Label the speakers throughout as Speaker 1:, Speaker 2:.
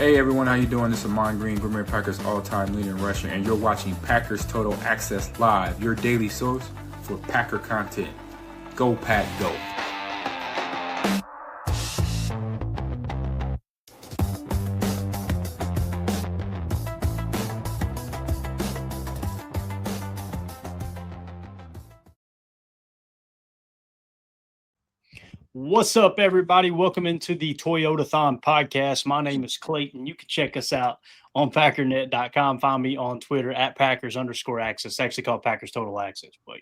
Speaker 1: Hey everyone, how you doing? This is Amon Green, Green Bay Packers all-time leader in rushing, and you're watching Packers Total Access Live, your daily source for Packer content. Go Pack, go!
Speaker 2: What's up, everybody? Welcome into the Toyotathon podcast. My name is Clayton. You can check us out on Packernet.com. Find me on Twitter at Packers_access. It's actually called Packers Total Access, but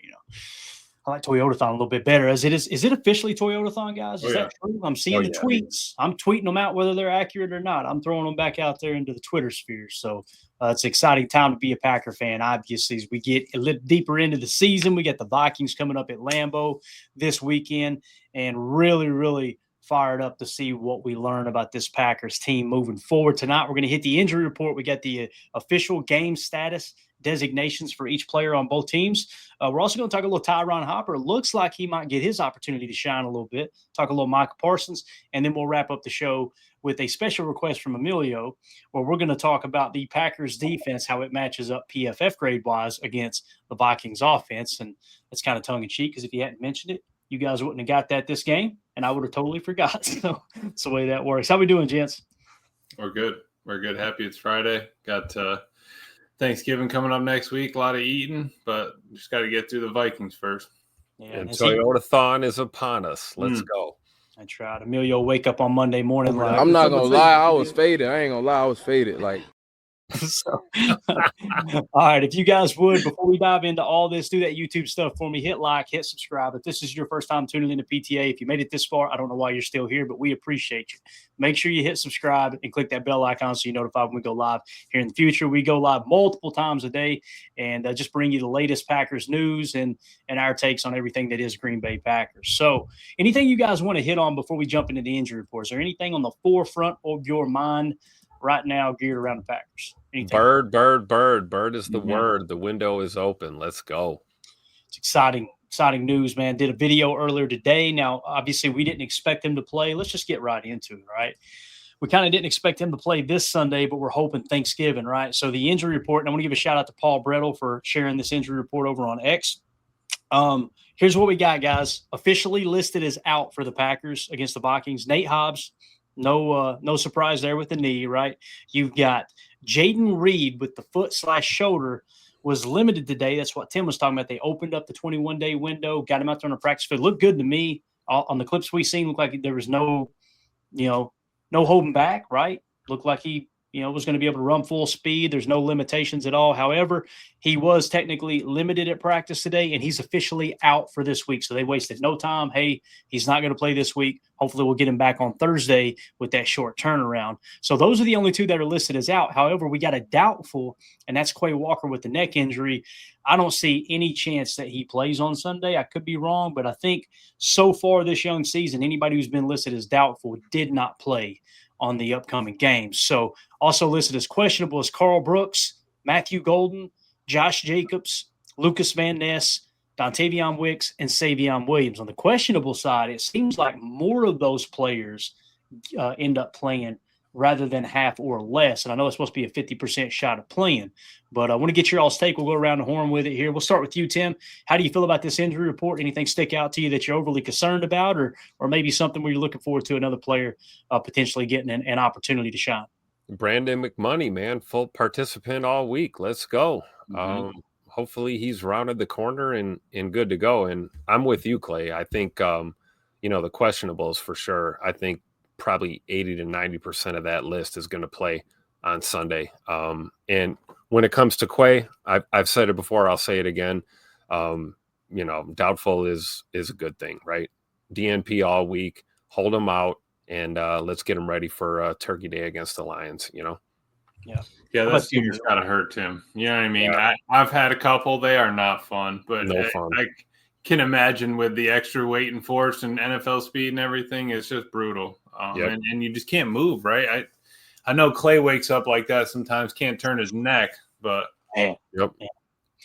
Speaker 2: I like Toyotathon a little bit better. Is it officially Toyotathon, guys? Is that true? I'm seeing the tweets. I'm tweeting them out whether they're accurate or not. I'm throwing them back out there into the Twitter sphere. So it's an exciting time to be a Packer fan. Obviously, as we get a little deeper into the season, we got the Vikings coming up at Lambeau this weekend, and really fired up to see what we learn about this Packers team moving forward. Tonight, we're going to hit the injury report. We got the official game status designations for each player on both teams. We're also going to talk a little Tyron Hopper. Looks like he might get his opportunity to shine a little bit. Talk a little Micah Parsons, and then we'll wrap up the show with a special request from Emilio, where we're going to talk about the Packers defense, how it matches up PFF grade-wise against the Vikings offense. And that's kind of tongue-in-cheek, because if you hadn't mentioned it, you guys wouldn't have got that this game, and I would have totally forgot. So that's the way that works. How we doing, gents?
Speaker 3: We're good. Happy it's Friday. Got Thanksgiving coming up next week. A lot of eating, but just got to get through the Vikings first.
Speaker 4: Yeah, and Toyotathon is upon us. Let's go.
Speaker 2: I tried. Emilio wake up on Monday morning. Like,
Speaker 5: I'm not going to lie. I was faded. I ain't going to lie. I was faded. Like,
Speaker 2: So, all right, if you guys would, before we dive into all this, do that YouTube stuff for me. Hit like, hit subscribe. If this is your first time tuning into PTA, if you made it this far, I don't know why you're still here, but we appreciate you. Make sure you hit subscribe and click that bell icon so you're notified when we go live here in the future. We go live multiple times a day and just bring you the latest Packers news and our takes on everything that is Green Bay Packers. So anything you guys want to hit on before we jump into the injury report? Is there anything on the forefront of your mind right now geared around the Packers? Anything?
Speaker 4: Bird is the word. The window is open. Let's go.
Speaker 2: It's exciting news, man. Did a video earlier today. Now, obviously, we didn't expect him to play. Let's just get right into it, right? We kind of didn't expect him to play this Sunday, but we're hoping Thanksgiving, right? So the injury report, and I want to give a shout out to Paul Brettel for sharing this injury report over on X. Here's what we got, guys. Officially listed as out for the Packers against the Vikings. Nate Hobbs. No surprise there with the knee, right? You've got Jaden Reed with the foot/shoulder was limited today. That's what Tim was talking about. They opened up the 21-day window, got him out there on a practice field. Looked good to me. On the clips we seen, looked like there was no holding back, right? Looked like he, was going to be able to run full speed. There's no limitations at all. However, he was technically limited at practice today, and he's officially out for this week. So they wasted no time. Hey, he's not going to play this week. Hopefully we'll get him back on Thursday with that short turnaround. So those are the only two that are listed as out. However, we got a doubtful, and that's Quay Walker with the neck injury. I don't see any chance that he plays on Sunday. I could be wrong, but I think so far this young season, anybody who's been listed as doubtful did not play on the upcoming games. So also listed as questionable is Carl Brooks, Matthew Golden, Josh Jacobs, Lucas Van Ness, Dontavion Wicks, and Savion Williams. On the questionable side, it seems like more of those players end up playing rather than half or less. And I know it's supposed to be a 50% shot of playing, but I want to get your all's take. We'll go around the horn with it here. We'll start with you, Tim. How do you feel about this injury report? Anything stick out to you that you're overly concerned about, or maybe something where you're looking forward to another player potentially getting an opportunity to shine?
Speaker 4: Brandon McMoney, man, full participant all week. Let's go. Hopefully he's rounded the corner and good to go. And I'm with you, Clay. I think, the questionables for sure. I think probably 80 to 90% of that list is going to play on Sunday. And when it comes to Quay, I've said it before, I'll say it again. Doubtful is a good thing, right? DNP all week, hold him out, and let's get him ready for Turkey Day against the Lions, Yeah,
Speaker 3: that seems gotta hurt, Tim. You know what I mean? Yeah. I've had a couple. They are not fun, but I can imagine with the extra weight and force and NFL speed and everything, it's just brutal. And you just can't move, right? I know Clay wakes up like that sometimes, can't turn his neck, but
Speaker 4: Yep.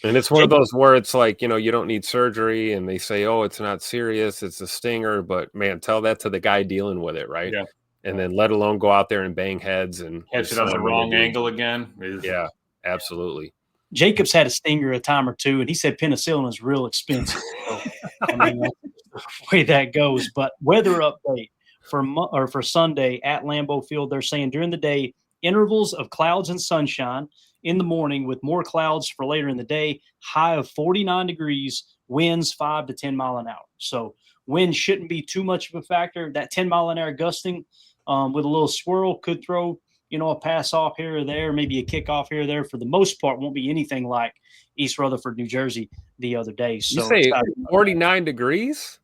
Speaker 4: And it's one of those where it's like, you don't need surgery, and they say, oh, it's not serious, it's a stinger, but man, tell that to the guy dealing with it, right?
Speaker 3: Yeah.
Speaker 4: and then let alone go out there and bang heads and
Speaker 3: catch it on the wrong angle again.
Speaker 4: Yeah, absolutely.
Speaker 2: Jacobs had a stinger a time or two, and he said penicillin is real expensive. So, I mean, that's the way that goes. But weather update for Sunday at Lambeau Field, they're saying during the day, intervals of clouds and sunshine in the morning with more clouds for later in the day, high of 49 degrees, winds 5 to 10 mile an hour. So wind shouldn't be too much of a factor. That 10 mile an hour gusting with a little swirl could throw a pass off here or there, maybe a kickoff here or there. For the most part, won't be anything like East Rutherford, New Jersey the other day. So
Speaker 4: you say 49 degrees?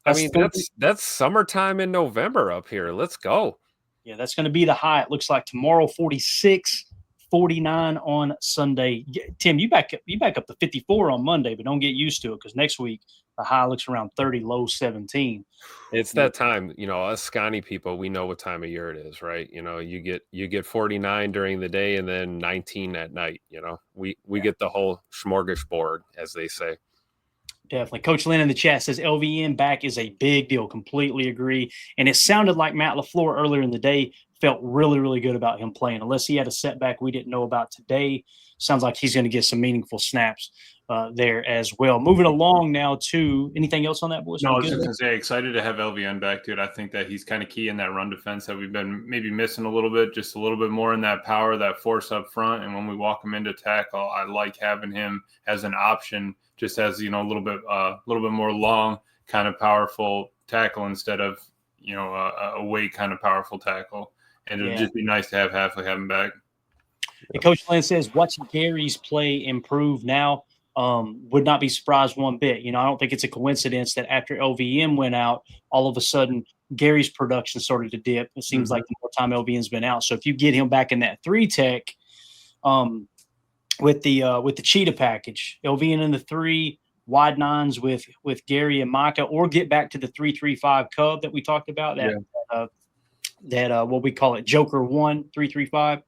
Speaker 4: I mean, that's summertime in November up here. Let's go.
Speaker 2: Yeah, that's going to be the high. It looks like tomorrow 46, 49 on Sunday. Tim, you back up to 54 on Monday, but don't get used to it because next week the high looks around 30, low 17.
Speaker 4: It's that time, us scrawny people, we know what time of year it is, right? You get 49 during the day and then 19 at night. We get the whole smorgasbord, as they say.
Speaker 2: Definitely. Coach Lynn in the chat says LVN back is a big deal. Completely agree. And it sounded like Matt LaFleur earlier in the day felt really, really good about him playing. Unless he had a setback we didn't know about today, sounds like he's going to get some meaningful snaps there as well. Moving along now to anything else on that, boys?
Speaker 3: No, I was just going to say, excited to have LVN back, dude. I think that he's kind of key in that run defense that we've been maybe missing a little bit, just a little bit more in that power, that force up front. And when we walk him into tackle, I like having him as an option, just as, a little bit more long, kind of powerful tackle instead of, a weight kind of powerful tackle. And it would just be nice to have Hafley have him back.
Speaker 2: And Coach Lynn says, watching Gary's play improve now, would not be surprised one bit. I don't think it's a coincidence that after LVM went out, all of a sudden Gary's production started to dip. It seems like the more time LVM's been out. So if you get him back in that 3-tech with the cheetah package, LVM in the 3, wide 9s with Gary and Micah, or get back to the 3-3-5 Cub that we talked about, that what we call it Joker 1 3-3-5,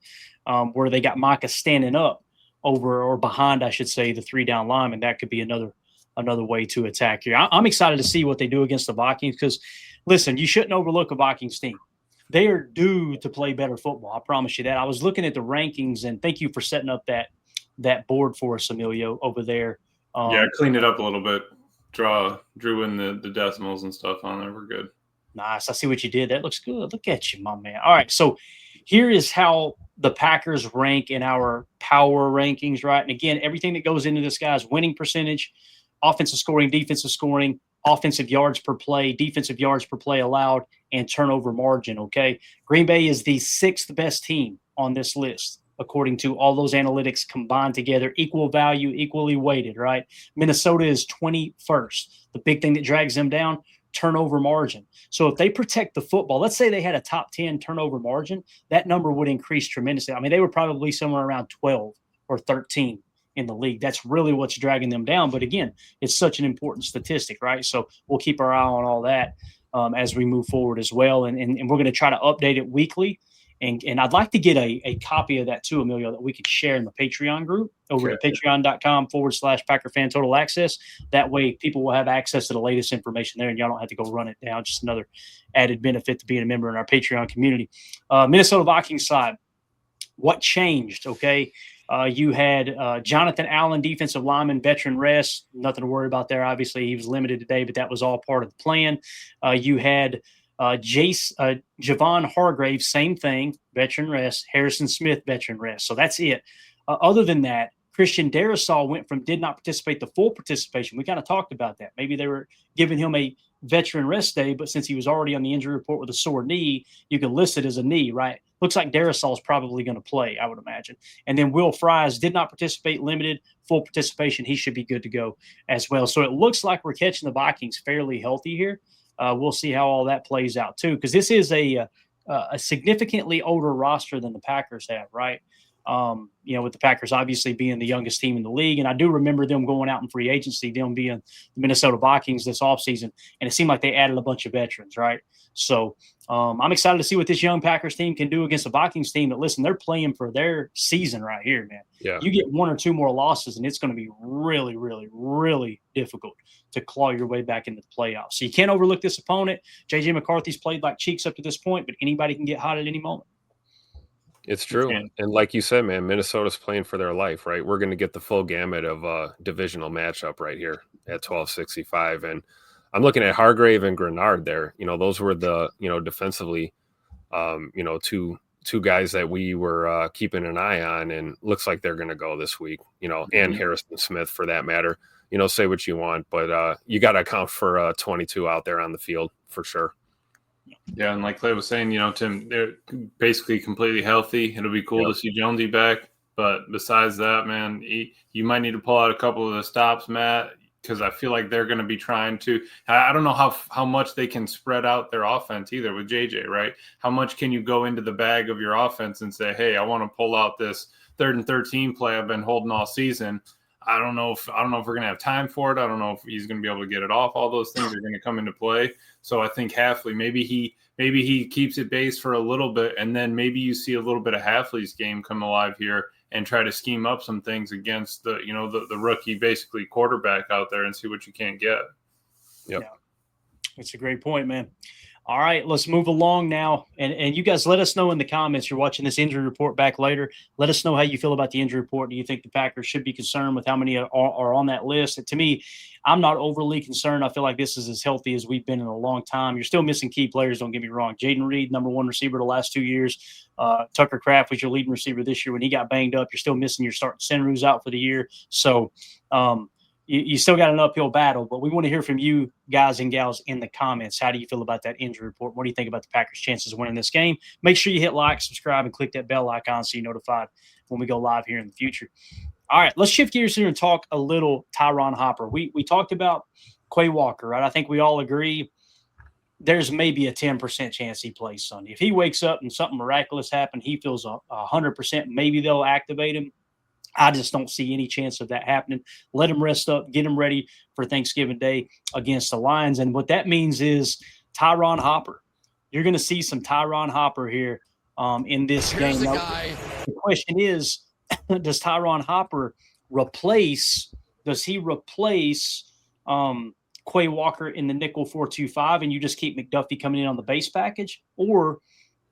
Speaker 2: where they got Micah standing up over or behind, I should say, the 3 down lineman. That could be another way to attack here. I'm excited to see what they do against the Vikings because, listen, you shouldn't overlook a Vikings team. They are due to play better football. I promise you that. I was looking at the rankings, and thank you for setting up that board for us, Emilio, over there.
Speaker 3: I cleaned it up a little bit. Drew in the decimals and stuff on there. We're good.
Speaker 2: Nice. I see what you did. That looks good. Look at you, my man. All right. So here is how the Packers rank in our power rankings, right? And again, everything that goes into this guy's winning percentage, offensive scoring, defensive scoring, offensive yards per play, defensive yards per play allowed, and turnover margin, okay? Green Bay is the 6th best team on this list, according to all those analytics combined together, equal value, equally weighted, right? Minnesota is 21st. The big thing that drags them down, turnover margin. So if they protect the football, let's say they had a top 10 turnover margin, that number would increase tremendously. I mean, they were probably somewhere around 12 or 13 in the league. That's really what's dragging them down. But again, it's such an important statistic, right? So we'll keep our eye on all that as we move forward as well. And we're going to try to update it weekly. And I'd like to get a copy of that too, Emilio, that we could share in the Patreon group over at patreon.com/Packer Fan Total Access. That way people will have access to the latest information there and y'all don't have to go run it down. Just another added benefit to being a member in our Patreon community. Minnesota Vikings side, what changed? Okay. You had Jonathan Allen, defensive lineman, veteran rest. Nothing to worry about there. Obviously, he was limited today, but that was all part of the plan. You had Javon Hargrave, same thing, veteran rest. Harrison Smith, veteran rest. So that's it. Other than that, Christian Darrisaw went from did not participate to full participation. We kind of talked about that. Maybe they were giving him a veteran rest day, but since he was already on the injury report with a sore knee, you can list it as a knee, right? Looks like Darrisaw is probably going to play, I would imagine. And then Will Fries did not participate, limited, full participation. He should be good to go as well. So it looks like we're catching the Vikings fairly healthy here. We'll see how all that plays out too, because this is a significantly older roster than the Packers have, right? With the Packers obviously being the youngest team in the league. And I do remember them going out in free agency, them being the Minnesota Vikings this offseason, and it seemed like they added a bunch of veterans, right? So I'm excited to see what this young Packers team can do against the Vikings team that, listen, they're playing for their season right here, man.
Speaker 4: Yeah.
Speaker 2: You get one or two more losses, and it's going to be really, really, really difficult to claw your way back into the playoffs. So you can't overlook this opponent. J.J. McCarthy's played like cheeks up to this point, but anybody can get hot at any moment.
Speaker 4: It's true. And like you said, man, Minnesota's playing for their life, right? We're going to get the full gamut of divisional matchup right here at 1265. And I'm looking at Hargrave and Grenard there. Those were the, defensively, two guys that we were keeping an eye on, and looks like they're going to go this week, and Harrison Smith for that matter. Say what you want, but you got to account for 22 out there on the field for sure.
Speaker 3: Yeah, and like Clay was saying, Tim, they're basically completely healthy. It'll be cool to see Jonesy back. But besides that, man, you might need to pull out a couple of the stops, Matt, because I feel like they're going to be trying to – I don't know how much they can spread out their offense either with JJ, right? How much can you go into the bag of your offense and say, hey, I want to pull out this 3rd and 13 play I've been holding all season. I don't know if we're going to have time for it. I don't know if he's going to be able to get it off. All those things are going to come into play. So I think Hafley, maybe he keeps it base for a little bit, and then maybe you see a little bit of Hafley's game come alive here and try to scheme up some things against the rookie basically quarterback out there and see what you can't get.
Speaker 4: Yep.
Speaker 2: Yeah. That's a great point, man. All right, let's move along now. And you guys let us know in the comments. You're watching this injury report back later. Let us know how you feel about the injury report. Do you think the Packers should be concerned with how many are on that list? And to me, I'm not overly concerned. I feel like this is as healthy as we've been in a long time. You're still missing key players, don't get me wrong. Jaden Reed, number 1 receiver the last 2 years. Tucker Kraft was your leading receiver this year. When he got banged up, you're still missing your starting center who's out for the year. So you still got an uphill battle, but we want to hear from you guys and gals in the comments. How do you feel about that injury report? What do you think about the Packers' chances of winning this game? Make sure you hit like, subscribe, and click that bell icon so you're notified when we go live here in the future. All right, let's shift gears here and talk a little Tyron Hopper. We talked about Quay Walker, right? I think we all agree there's maybe a 10% chance he plays Sunday. If he wakes up and something miraculous happened, he feels 100%, maybe they'll activate him. I just don't see any chance of that happening. Let him rest up, get him ready for Thanksgiving Day against the Lions. And what that means is Tyron Hopper. You're going to see some Tyron Hopper here in this game. Now, the question is, does Tyron Hopper replace Quay Walker in the nickel 4-2-5 and you just keep McDuffie coming in on the base package? Or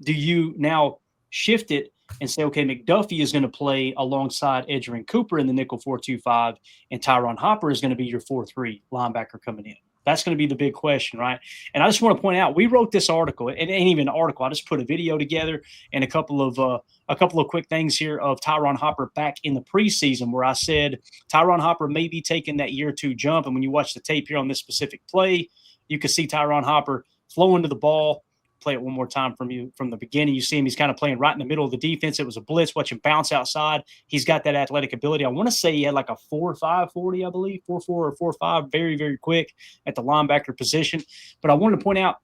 Speaker 2: do you now shift it and say, okay, McDuffie is going to play alongside Edgerrin Cooper in the nickel 4-2-5, and Tyron Hopper is going to be your 4-3 linebacker coming in? That's going to be the big question, right? And I just want to point out, we wrote this article. It ain't even an article. I just put a video together and a couple of quick things here of Tyron Hopper back in the preseason, where I said Tyron Hopper may be taking that year 2 jump. And when you watch the tape here on this specific play, you can see Tyron Hopper flow into the ball. Play it one more time from the beginning. You see him, he's kind of playing right in the middle of the defense. It was a blitz. Watch him bounce outside. He's got that athletic ability. I want to say he had like a 4.5 40, I believe, 4.4 or 4.5, very, very quick at the linebacker position. But I wanted to point out,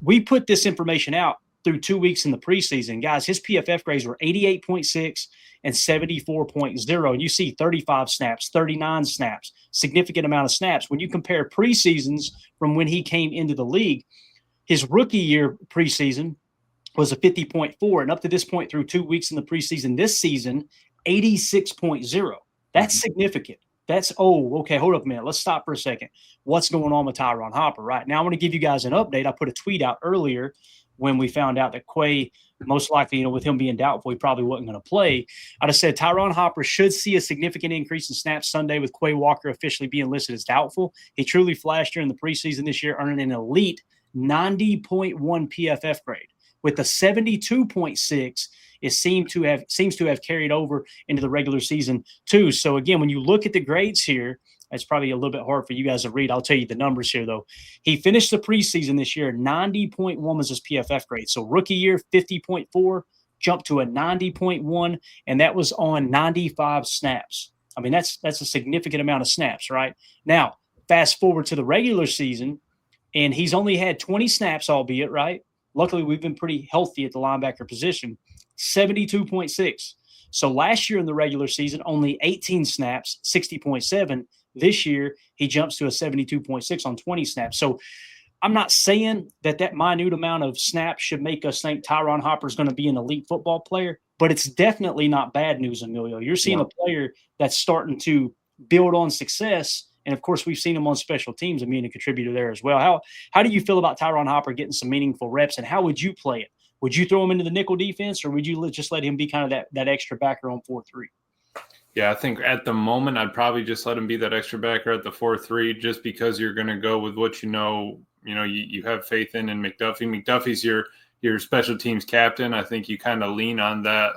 Speaker 2: we put this information out through 2 weeks in the preseason. Guys, his PFF grades were 88.6 and 74.0. And you see 35 snaps, 39 snaps, significant amount of snaps. When you compare preseasons from when he came into the league, his rookie year preseason was a 50.4, and up to this point through 2 weeks in the preseason this season, 86.0. That's significant. That's, okay, hold up a minute. Let's stop for a second. What's going on with Tyron Hopper, right? Now I want to give you guys an update. I put a tweet out earlier when we found out that Quay, most likely, with him being doubtful, he probably wasn't going to play. I just said Tyron Hopper should see a significant increase in snaps Sunday with Quay Walker officially being listed as doubtful. He truly flashed during the preseason this year, earning an elite 90.1 PFF grade. With the 72.6, it seems to have carried over into the regular season too. So again, when you look at the grades here, it's probably a little bit hard for you guys to read. I'll tell you the numbers here though. He finished the preseason this year, 90.1 was his PFF grade. So rookie year, 50.4, jumped to a 90.1, and that was on 95 snaps. I mean, that's a significant amount of snaps, right? Now, fast forward to the regular season, and he's only had 20 snaps, albeit, right? Luckily, we've been pretty healthy at the linebacker position. 72.6. So last year in the regular season, only 18 snaps, 60.7. This year, he jumps to a 72.6 on 20 snaps. So I'm not saying that minute amount of snaps should make us think Tyron Hopper is going to be an elite football player, but it's definitely not bad news, Emilio. You're seeing a player that's starting to build on success. And of course, we've seen him on special teams and being a contributor there as well. How do you feel about Tyron Hopper getting some meaningful reps, and how would you play it? Would you throw him into the nickel defense, or would you just let him be kind of that extra backer on 4-3?
Speaker 3: Yeah, I think at the moment I'd probably just let him be that extra backer at the 4-3, just because you're going to go with what you have faith in McDuffie. McDuffie's your special teams captain. I think you kind of lean on that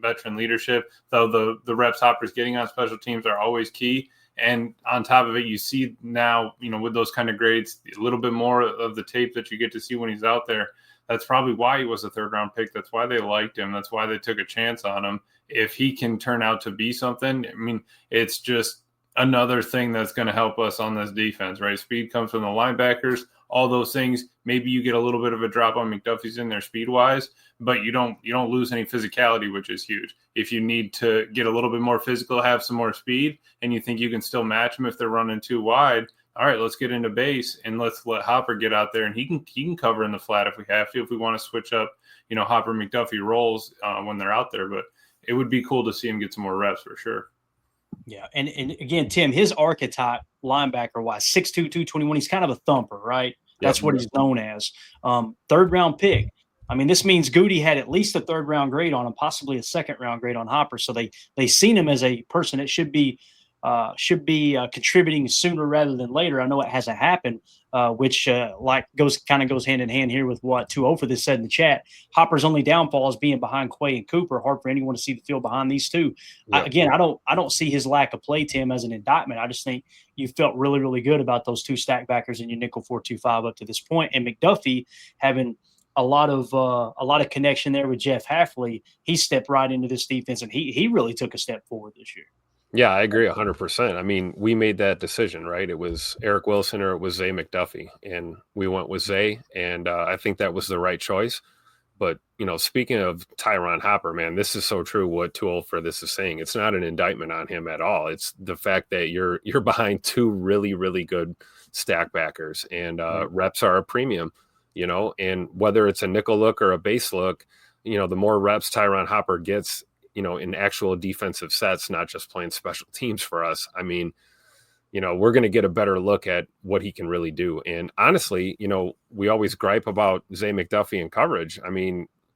Speaker 3: veteran leadership, though the reps Hopper's getting on special teams are always key. And on top of it, you see now, with those kind of grades, a little bit more of the tape that you get to see when he's out there. That's probably why he was a third-round pick. That's why they liked him. That's why they took a chance on him. If he can turn out to be something, it's just another thing that's going to help us on this defense, right? Speed comes from the linebackers, all those things. Maybe you get a little bit of a drop on McDuffie's in there speed-wise, but you don't lose any physicality, which is huge. If you need to get a little bit more physical, have some more speed, and you think you can still match them if they're running too wide, all right, let's get into base and let's let Hopper get out there, and he can cover in the flat if we have to, if we want to switch up, Hopper McDuffie roles when they're out there. But it would be cool to see him get some more reps for sure.
Speaker 2: Yeah, and again, Tim, his archetype linebacker-wise, 6'2", 221, he's kind of a thumper, right? That's what he's known as. Third-round pick. This means Goody had at least a third-round grade on him, possibly a second-round grade on Hopper. So they seen him as a person that should be contributing sooner rather than later. I know it hasn't happened, which goes hand in hand here with what 2-0 for this said in the chat. Hopper's only downfall is being behind Quay and Cooper. Hard for anyone to see the field behind these two.
Speaker 4: Yeah.
Speaker 2: I don't see his lack of play, Tim, as an indictment. I just think you felt really, really good about those two stack backers in your nickel 4-2-5 up to this point, and McDuffie having a lot of connection there with Jeff Hafley. He stepped right into this defense, and he really took a step forward this year.
Speaker 4: Yeah, I agree 100%. We made that decision, right? It was Eric Wilson or it was Zay McDuffie, and we went with Zay, and I think that was the right choice. But, speaking of Tyron Hopper, man, this is so true what Too Old for This is saying. It's not an indictment on him at all. It's the fact that you're behind two really, really good stack backers, and reps are a premium, and whether it's a nickel look or a base look, the more reps Tyron Hopper gets, in actual defensive sets, not just playing special teams for us. We're going to get a better look at what he can really do. And honestly, we always gripe about Zay McDuffie and coverage.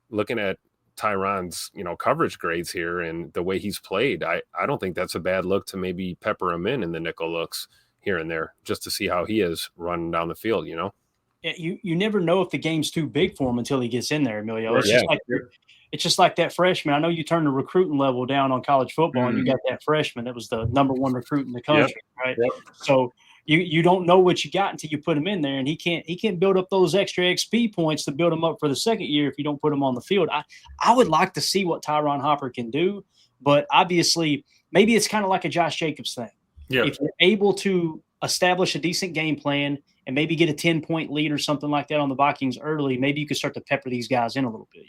Speaker 4: Looking at Tyron's, coverage grades here and the way he's played, I don't think that's a bad look to maybe pepper him in the nickel looks here and there just to see how he is running down the field, Yeah,
Speaker 2: you never know if the game's too big for him until he gets in there, Emilio. It's just like that freshman. I know you turned the recruiting level down on college football, and you got that freshman that was the number one recruit in the country, right? Yep. So you don't know what you got until you put him in there, and he can't build up those extra XP points to build him up for the second year if you don't put him on the field. I would like to see what Tyron Hopper can do, but obviously maybe it's kind of like a Josh Jacobs thing.
Speaker 3: Yeah.
Speaker 2: If you're able to establish a decent game plan and maybe get a 10-point lead or something like that on the Vikings early, maybe you could start to pepper these guys in a little bit,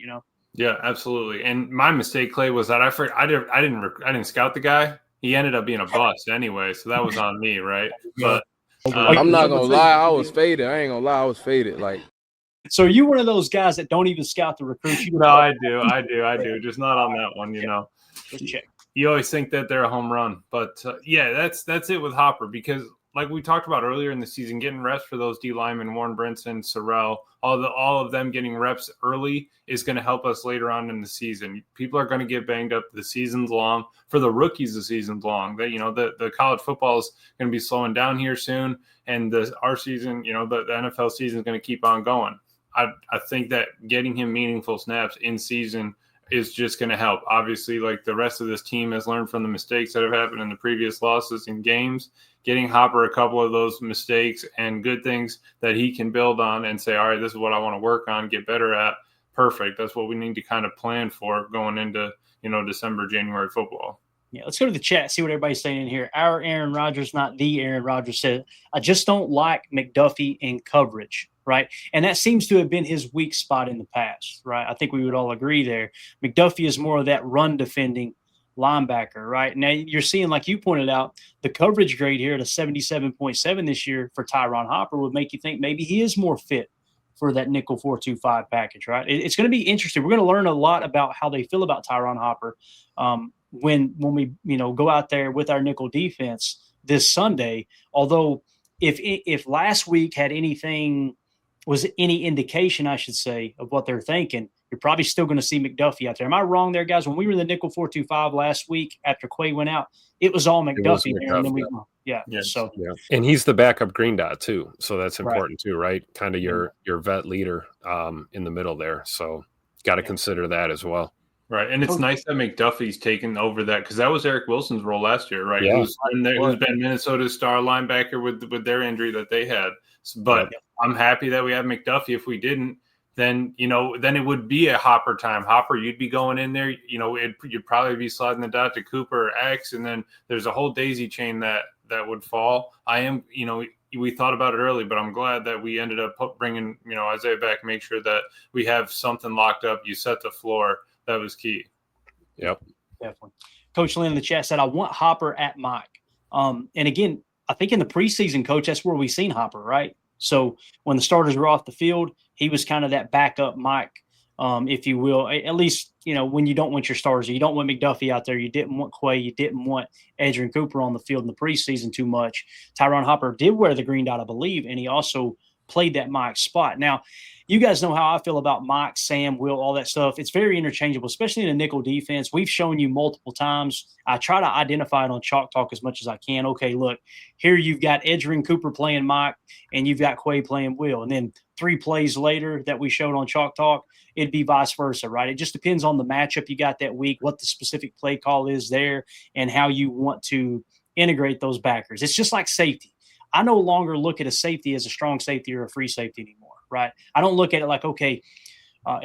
Speaker 3: Yeah, absolutely. And my mistake, Clay, was that I didn't scout the guy. He ended up being a bust anyway, so that was on me, right? But
Speaker 5: I'm not gonna lie, I was faded. I ain't gonna lie, I was faded.
Speaker 2: So are you one of those guys that don't even scout the recruits?
Speaker 3: No, I do. Just not on that one,
Speaker 2: Just check.
Speaker 3: You always think that they're a home run, but that's it with Hopper, because like we talked about earlier in the season, getting reps for those D linemen, Warren Brinson, Sorrell, all of them getting reps early is going to help us later on in the season. People are going to get banged up. The season's long. For the rookies, the season's long. The college football is going to be slowing down here soon, and our season, the NFL season is going to keep on going. I think that getting him meaningful snaps in season is just going to help. Obviously, like the rest of this team has learned from the mistakes that have happened in the previous losses in games. Getting Hopper a couple of those mistakes and good things that he can build on and say, all right, this is what I want to work on, get better at. Perfect. That's what we need to kind of plan for going into, December, January football.
Speaker 2: Yeah, let's go to the chat, see what everybody's saying in here. Our Aaron Rodgers, not the Aaron Rodgers, said, I just don't like McDuffie in coverage, right? And that seems to have been his weak spot in the past, right? I think we would all agree there. McDuffie is more of that run defending linebacker, right? Now you're seeing, like you pointed out, the coverage grade here at a 77.7 this year for Tyron Hopper would make you think maybe he is more fit for that nickel 4-2-5 package, right? It's going to be interesting. We're going to learn a lot about how they feel about Tyron Hopper when we go out there with our nickel defense this Sunday. Although if last week had was any indication, I should say, of what they're thinking, you're probably still going to see McDuffie out there. Am I wrong there, guys? When we were in the nickel 4-2-5 last week after Quay went out, it was all McDuffie there, and then
Speaker 4: and he's the backup green dot too, so that's important too, right? Kind of your vet leader in the middle there, so got to consider that as well.
Speaker 3: Right, and it's nice that McDuffie's taken over that, because that was Eric Wilson's role last year, right? Who's been Minnesota's star linebacker with their injury that they had. But I'm happy that we have McDuffie. If we didn't, then it would be a Hopper time. Hopper, you'd be going in there. You'd probably be sliding the dot to Cooper or X, and then there's a whole daisy chain that would fall. We thought about it early, but I'm glad that we ended up bringing Isaiah back. Make sure that we have something locked up. You set the floor. That was key.
Speaker 4: Yep.
Speaker 2: Definitely. Coach Lynn in the chat said, I want Hopper at Mike. And again, I think in the preseason, Coach, that's where we've seen Hopper, right? So when the starters were off the field, he was kind of that backup Mike, if you will. At least, when you don't want your starters, you don't want McDuffie out there. You didn't want Quay. You didn't want Adrian Cooper on the field in the preseason too much. Tyron Hopper did wear the green dot, I believe, and he also played that Mike spot. Now, you guys know how I feel about Mike, Sam, Will, all that stuff. It's very interchangeable, especially in a nickel defense. We've shown you multiple times. I try to identify it on Chalk Talk as much as I can. Okay, look, here you've got Edgerrin Cooper playing Mike, and you've got Quay playing Will. And then 3 plays later that we showed on Chalk Talk, it'd be vice versa, right? It just depends on the matchup you got that week, what the specific play call is there, and how you want to integrate those backers. It's just like safety. I no longer look at a safety as a strong safety or a free safety anymore, right? I don't look at it like, okay,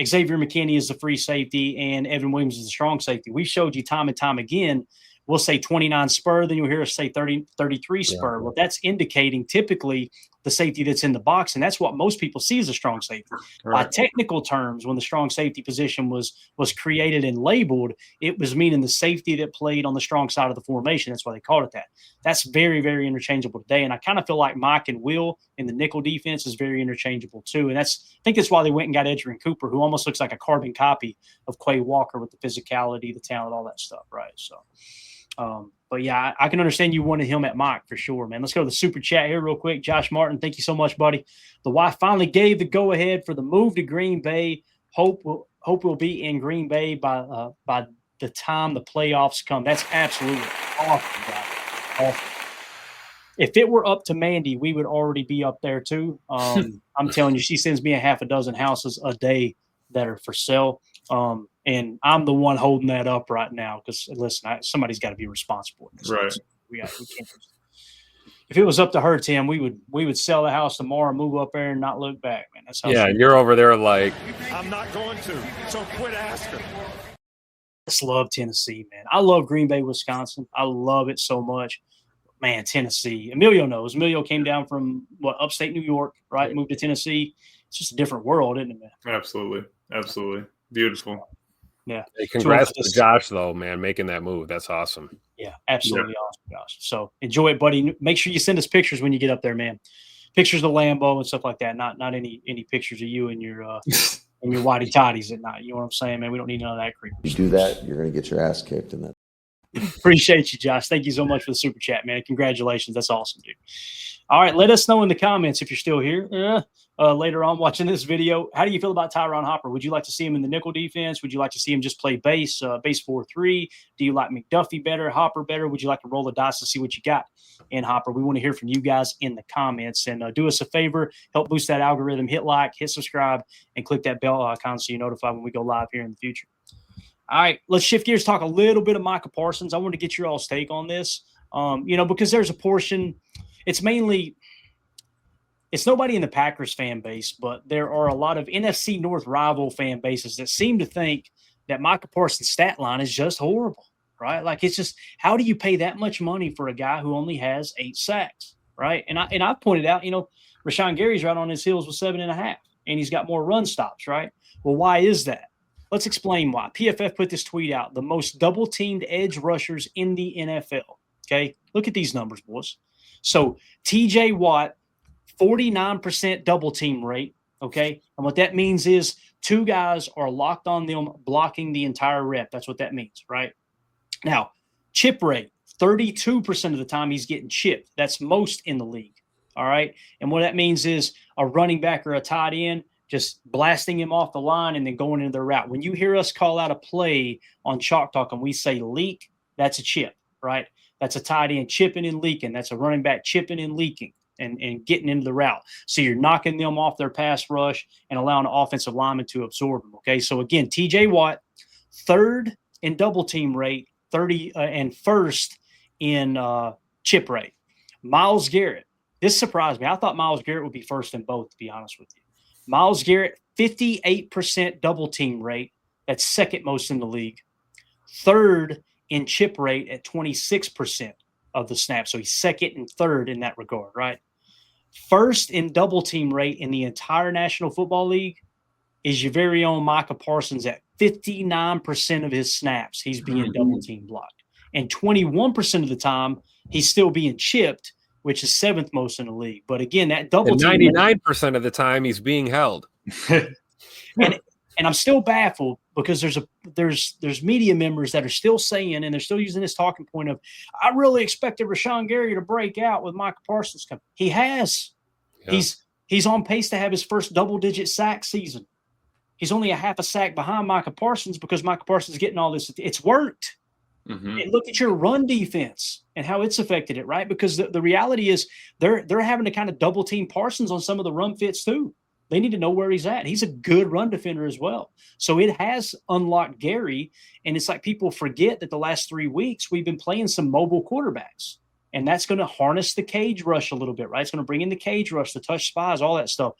Speaker 2: Xavier McKinney is the free safety and Evan Williams is the strong safety. We've showed you time and time again, we'll say 29 spur, then you'll hear us say 33 spur. Well, that's indicating typically the safety that's in the box, and that's what most people see as a strong safety. Right. By technical terms, when the strong safety position was created and labeled, it was meaning the safety that played on the strong side of the formation. That's why they called it that. That's very, very interchangeable today, and I kind of feel like Mike and Will in the nickel defense is very interchangeable too, and I think that's why they went and got Edgerrin Cooper, who almost looks like a carbon copy of Quay Walker with the physicality, the talent, all that stuff, right? So but yeah, I can understand you wanted him at Mike for sure, man. Let's go to the super chat here real quick. Josh Martin, thank you so much, buddy. The wife finally gave the go ahead for the move to Green Bay. Hope we'll be in Green Bay by the time the playoffs come. That's absolutely awesome, guys. Awesome. If it were up to Mandy, we would already be up there too. I'm telling you, she sends me a half a dozen houses a day that are for sale. And I'm the one holding that up right now because, listen, somebody's got to be responsible.
Speaker 3: Right.
Speaker 2: We can't. If it was up to her, Tim, we would sell the house tomorrow, move up there, and not look back, man. That's how.
Speaker 4: Yeah, you're over there like.
Speaker 6: I'm not going to, so quit asking.
Speaker 2: I just love Tennessee, man. I love Green Bay, Wisconsin. I love it so much. Man, Tennessee. Emilio knows. Emilio came down from, upstate New York, right? Moved to Tennessee. It's just a different world, isn't it, man?
Speaker 3: Absolutely. Beautiful.
Speaker 2: Yeah.
Speaker 4: Hey, congrats to Josh, though, man, making that move. That's awesome.
Speaker 2: Yeah, absolutely awesome, Josh. So enjoy it, buddy. Make sure you send us pictures when you get up there, man. Pictures of Lambeau and stuff like that. Not any pictures of you and your and your whitey toddies at night. You know what I'm saying, man? We don't need none of that creep.
Speaker 7: You do that, you're going to get your ass kicked in that.
Speaker 2: Appreciate you, Josh. Thank you so much for the super chat, man. Congratulations. That's awesome, dude. All right, let us know in the comments if you're still here later on watching this video. How do you feel about Tyron Hopper? Would you like to see him in the nickel defense? Would you like to see him just play base 4-3? Do you like McDuffie better, Hopper better? Would you like to roll the dice to see what you got in Hopper? We want to hear from you guys in the comments. And do us a favor, help boost that algorithm. Hit like, hit subscribe, and click that bell icon so you're notified when we go live here in the future. All right, let's shift gears, talk a little bit of Micah Parsons. I want to get your all's take on this, because there's a portion. It's nobody in the Packers fan base, but there are a lot of NFC North rival fan bases that seem to think that Micah Parsons' stat line is just horrible, right? Like, it's just, how do you pay that much money for a guy who only has 8 sacks, right? And I pointed out, Rashawn Gary's right on his heels with 7.5, and he's got more run stops, right? Well, why is that? Let's explain why. PFF put this tweet out: the most double-teamed edge rushers in the NFL. Okay, look at these numbers, boys. So T.J. Watt, 49% double team rate. Okay, and what that means is 2 guys are locked on them, blocking the entire rep. That's what that means, right? Now, chip rate, 32% of the time he's getting chipped. That's most in the league. All right, and what that means is a running back or a tight end just blasting him off the line and then going into their route. When you hear us call out a play on Chalk Talk and we say leak, that's a chip, right? That's a tight end chipping and leaking. That's a running back chipping and leaking and getting into the route. So you're knocking them off their pass rush and allowing the offensive lineman to absorb them. Okay, so again, T.J. Watt, 3rd in double team rate, 30 and 1st in chip rate. Myles Garrett, this surprised me. I thought Myles Garrett would be 1st in both, to be honest with you. Myles Garrett, 58% double team rate. That's 2nd most in the league. 3rd in chip rate at 26% of the snaps. So he's 2nd and 3rd in that regard, right? 1st in double team rate in the entire National Football League is your very own Micah Parsons at 59% of his snaps. He's being double team blocked. And 21% of the time, he's still being chipped, which is 7th most in the league. But again, that double team
Speaker 4: 99% of the time he's being held.
Speaker 2: And I'm still baffled because there's media members that are still saying, and they're still using this talking point of, I really expected Rashawn Gary to break out with Micah Parsons coming. He has. Yeah. He's on pace to have his first double-digit sack season. He's only a half a sack behind Micah Parsons because Micah Parsons is getting all this. It's worked. Mm-hmm. And look at your run defense and how it's affected it, right? Because the reality is they're having to kind of double team Parsons on some of the run fits too. They need to know where he's at. He's a good run defender as well. So it has unlocked Gary, and it's like people forget that the last 3 weeks we've been playing some mobile quarterbacks, and that's going to harness the cage rush a little bit, right? It's going to bring in the cage rush, the touch spies, all that stuff.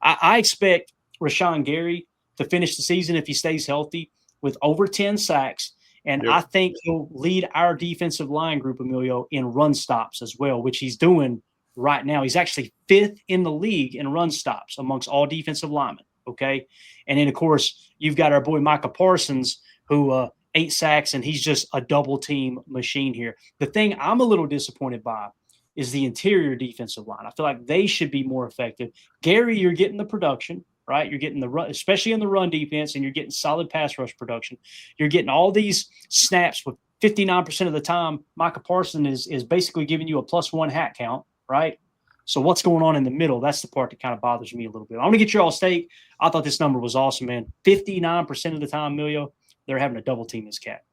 Speaker 2: I expect Rashawn Gary to finish the season, if he stays healthy, with over 10 sacks. And I think he'll lead our defensive line group, Emilio, in run stops as well, which he's doing right now. He's actually 5th in the league in run stops amongst all defensive linemen, okay? And then, of course, you've got our boy Micah Parsons, who 8 sacks, and he's just a double-team machine here. The thing I'm a little disappointed by is the interior defensive line. I feel like they should be more effective. Gary, you're getting the production, right? You're getting the run, especially in the run defense, and you're getting solid pass rush production. You're getting all these snaps with 59% of the time. Micah Parsons is basically giving you a +1 hat count, right? So what's going on in the middle? That's the part that kind of bothers me a little bit. I'm going to get your all stake. I thought this number was awesome, man. 59% of the time, Emilio, they're having to double team this cat.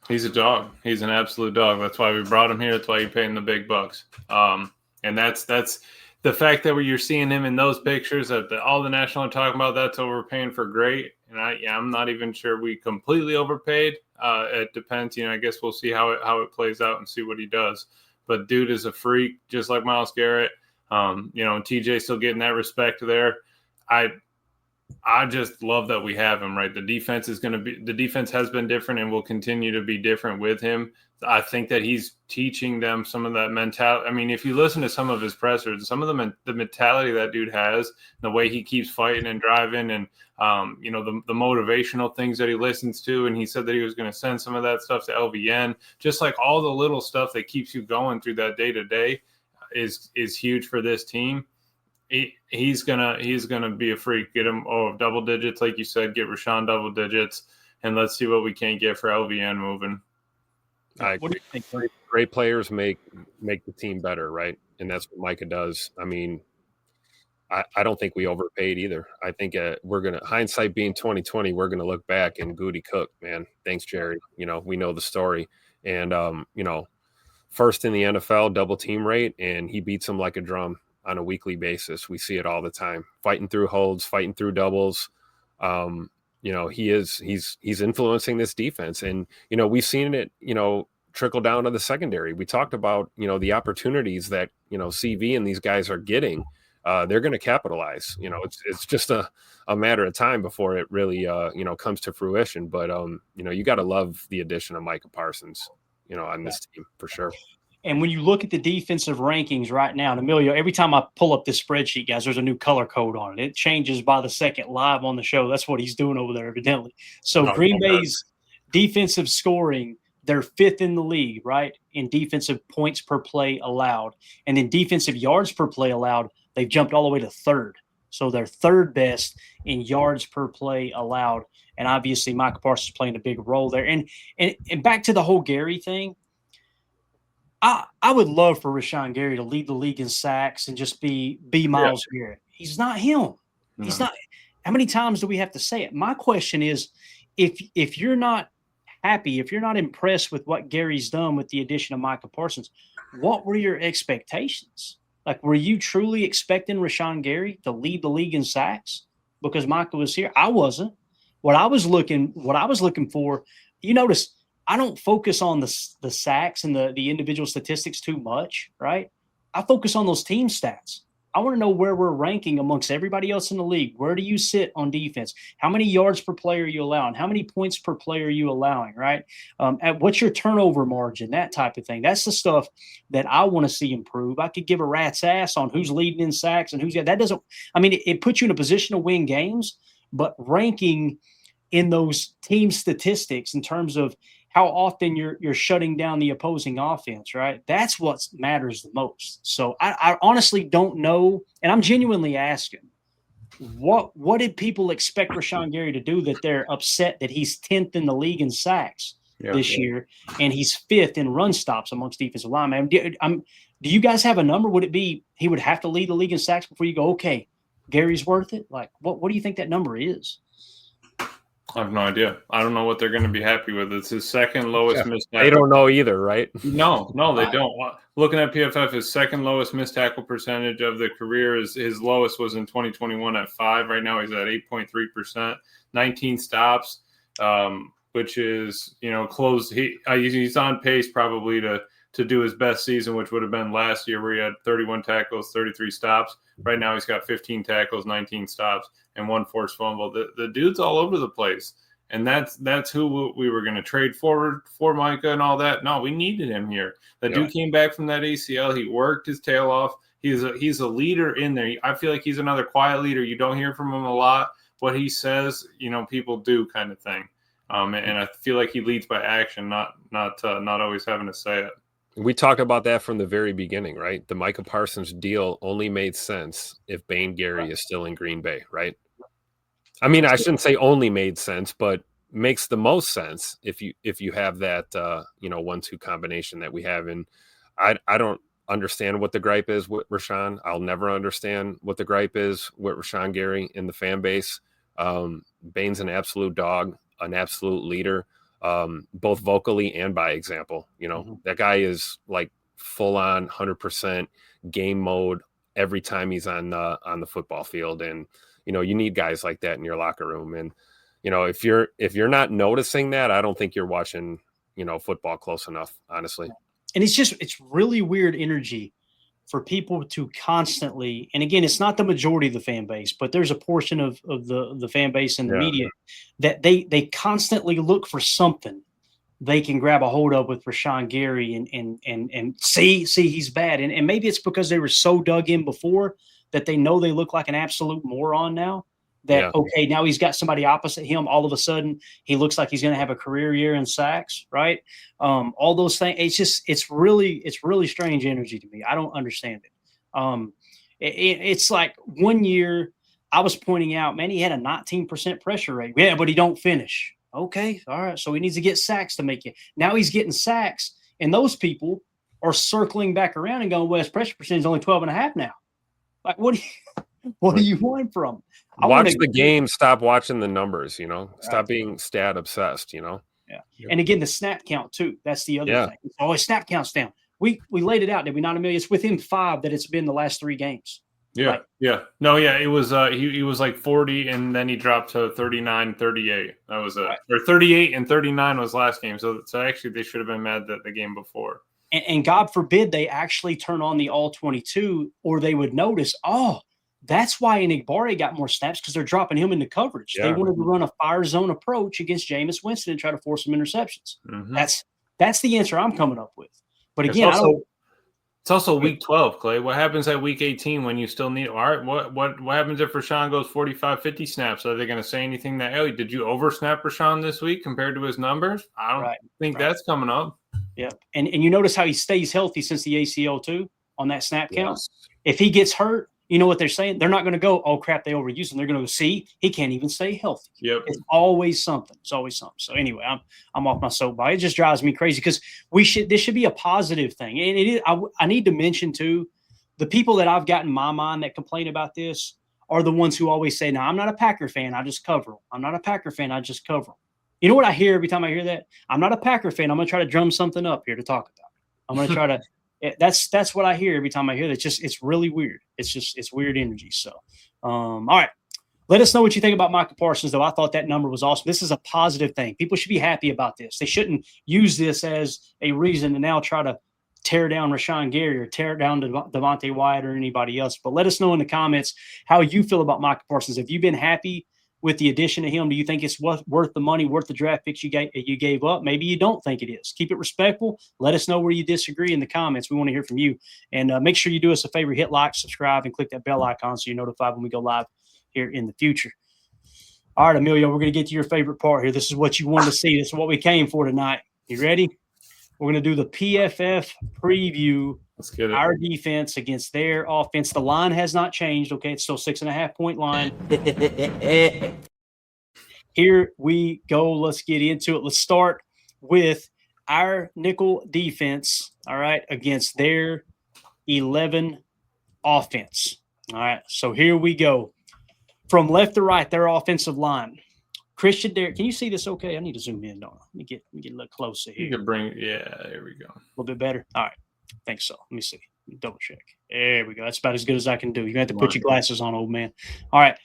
Speaker 3: He's a dog. He's an absolute dog. That's why we brought him here. That's why you're paying the big bucks. And that's the fact that you're seeing him in those pictures that all the national are talking about. That's what we're paying for. Great. And I'm not even sure we completely overpaid. It depends. I guess we'll see how it plays out and see what he does. But dude is a freak, just like Myles Garrett. And TJ still getting that respect there. I just love that we have him, right? The defense has been different and will continue to be different with him. I think that he's teaching them some of that mentality. I mean, if you listen to some of his pressers, some of the mentality that dude has, the way he keeps fighting and driving, and the motivational things that he listens to. And he said that he was going to send some of that stuff to LVN. Just like all the little stuff that keeps you going through that day to day is huge for this team. He's gonna be a freak. Get him double digits, like you said. Get Rashawn double digits, and let's see what we can get for LVN moving.
Speaker 4: What do you think? Great players make the team better, right? And that's what Micah does. I mean, I don't think we overpaid either. I think we're gonna, hindsight being 2020, we're gonna look back and Goody Cook, man. Thanks, Jerry. We know the story, and first in the NFL double team rate, and he beats them like a drum on a weekly basis. We see it all the time, fighting through holds, fighting through doubles. He's influencing this defense, and we've seen it trickle down to the secondary. We talked about the opportunities that CV and these guys are getting they're going to capitalize. It's just a matter of time before it really, comes to fruition. But, you got to love the addition of Micah Parsons, on this team for sure.
Speaker 2: And when you look at the defensive rankings right now, and Emilio, every time I pull up this spreadsheet, guys, there's a new color code on it. It changes by the second live on the show. That's what he's doing over there, evidently. So Green Bay's defensive scoring, they're 5th in the league, right, in defensive points per play allowed. And in defensive yards per play allowed, they've jumped all the way to 3rd. So they're 3rd best in yards per play allowed. And obviously Micah Parsons playing a big role there. And back to the whole Gary thing, I would love for Rashawn Gary to lead the league in sacks and just be Myles Garrett. He's not him. No. He's not. How many times do we have to say it? My question is, if you're not happy, if you're not impressed with what Gary's done with the addition of Micah Parsons, what were your expectations? Like, were you truly expecting Rashawn Gary to lead the league in sacks because Micah was here? I wasn't. What I was looking for, you notice, I don't focus on the sacks and the individual statistics too much, right? I focus on those team stats. I want to know where we're ranking amongst everybody else in the league. Where do you sit on defense? How many yards per play are you allowing? How many points per play are you allowing, right? What's your turnover margin, that type of thing. That's the stuff that I want to see improve. I could give a rat's ass on who's leading in sacks and who's got – that doesn't – I mean, it puts you in a position to win games, but ranking in those team statistics in terms of – how often you're shutting down the opposing offense, right? That's what matters the most. So I honestly don't know, and I'm genuinely asking, what did people expect Rashawn Gary to do that they're upset that he's 10th in the league in sacks this year and he's 5th in run stops amongst defensive linemen? Do you guys have a number? Would it be he would have to lead the league in sacks before you go, okay, Gary's worth it? Like, what do you think that number is?
Speaker 3: I have no idea. I don't know what they're going to be happy with. It's his second lowest missed tackle.
Speaker 4: They don't know either, right?
Speaker 3: No, they don't. Looking at PFF, his second lowest missed tackle percentage of the career is his lowest was in 2021 at 5. Right now he's at 8.3%, 19 stops, which is close. He's on pace probably to do his best season, which would have been last year where he had 31 tackles, 33 stops. Right now he's got 15 tackles, 19 stops, and 1 forced fumble. The dude's all over the place, and that's who we were going to trade forward for Micah and all that. No, we needed him here. That dude came back from that ACL. He worked his tail off. He's a leader in there. I feel like he's another quiet leader. You don't hear from him a lot. What he says, people do kind of thing. And I feel like he leads by action, not always having to say it.
Speaker 4: We talked about that from the very beginning, right? The Micah Parsons deal only made sense if Bane Gary is still in Green Bay, right? I mean, I shouldn't say only made sense, but makes the most sense if you have that 1-2 combination that we have. And I don't understand what the gripe is with Rashawn. I'll never understand what the gripe is with Rashawn Gary in the fan base. Bane's an absolute dog, an absolute leader. Both vocally and by example. That guy is like full on 100% game mode every time he's on the football field. And, you need guys like that in your locker room. And, if you're not noticing that, I don't think you're watching, football close enough, honestly.
Speaker 2: And it's really weird energy for people to constantly, and again, it's not the majority of the fan base, but there's a portion of the fan base and the media that they constantly look for something they can grab a hold of with Rashawn Gary and see he's bad. And maybe it's because they were so dug in before that they know they look like an absolute moron now. Okay, now he's got somebody opposite him. All of a sudden, he looks like he's going to have a career year in sacks, right? All those things. It's really strange energy to me. I don't understand it. It's like 1 year I was pointing out, man, he had a 19% pressure rate. Yeah, but he don't finish. Okay, all right. So he needs to get sacks to make it. Now he's getting sacks, and those people are circling back around and going, well, his pressure percentage is only 12.5 now. Like, what do you want from him?
Speaker 4: Watch the game. Stop watching the numbers. Stop being stat obsessed. Yeah.
Speaker 2: And again, the snap count too. That's the other thing. Oh, his snap count's down. We laid it out, did we not, Amelia? It's within 5 that it's been the last 3 games.
Speaker 3: Yeah, No, it was he was like 40, and then he dropped to 39, 38. That was it. Or 38 and 39 was last game. So actually, they should have been mad that the game before.
Speaker 2: And God forbid they actually turn on the all 22, or they would notice, oh, That's why Enigbare got more snaps, because they're dropping him into coverage.
Speaker 4: Yeah.
Speaker 2: They wanted to run a fire zone approach against Jameis Winston and try to force some interceptions.
Speaker 3: Mm-hmm.
Speaker 2: That's the answer I'm coming up with. But again,
Speaker 3: it's also week 12, Clay. What happens at week 18 when you still need – all right, what happens if Rashawn goes 45, 50 snaps? Are they going to say anything that, hey, did you oversnap Rashawn this week compared to his numbers? I don't think that's coming up.
Speaker 2: Yeah. And you notice how he stays healthy since the ACL too on that snap count. If he gets hurt, you know what they're saying? They're not going to go, oh, crap, they overused him. They're going to go, see, he can't even stay healthy.
Speaker 3: Yep.
Speaker 2: It's always something. It's always something. So anyway, I'm off my soapbox. It just drives me crazy because this should be a positive thing. And it is. I need to mention too, the people that I've got in my mind that complain about this are the ones who always say, no, I'm not a Packer fan. I just cover them. I'm not a Packer fan. I just cover them. You know what I hear every time I hear that? I'm not a Packer fan. I'm going to try to drum something up here to talk about. I'm going to try to that's what I hear every time I hear that. It's really weird. It's weird energy. So, all right. Let us know what you think about Micah Parsons, though. I thought that number was awesome. This is a positive thing. People should be happy about this. They shouldn't use this as a reason to now try to tear down Rashawn Gary or tear down Devontae Wyatt or anybody else. But let us know in the comments how you feel about Micah Parsons. Have you been happy with the addition of him? Do you think it's worth the money, worth the draft picks you gave up? Maybe you don't think it is. Keep it respectful. Let us know where you disagree in the comments. We want to hear from you. And make sure you do us a favor, hit like, subscribe, and click that bell icon so you're notified when we go live here in the future. All right, Emilio, we're going to get to your favorite part here. This is what you wanted to see. This is what we came for tonight. You ready? We're going to do the PFF preview.
Speaker 3: Let's get it.
Speaker 2: Our defense against their offense. The line has not changed. Okay, it's still 6.5-point line. Here we go. Let's get into it. Let's start with our nickel defense, all right, against their 11 offense. All right, so here we go. From left to right, their offensive line. Christian Derrick, can you see this okay? I need to zoom in, don't I? Let me get a little closer here.
Speaker 3: You can bring – there we go.
Speaker 2: A little bit better? All right. I think so. Let me see. Let me double check. There we go. That's about as good as I can do. You're going to have to put your glasses on, old man. All right.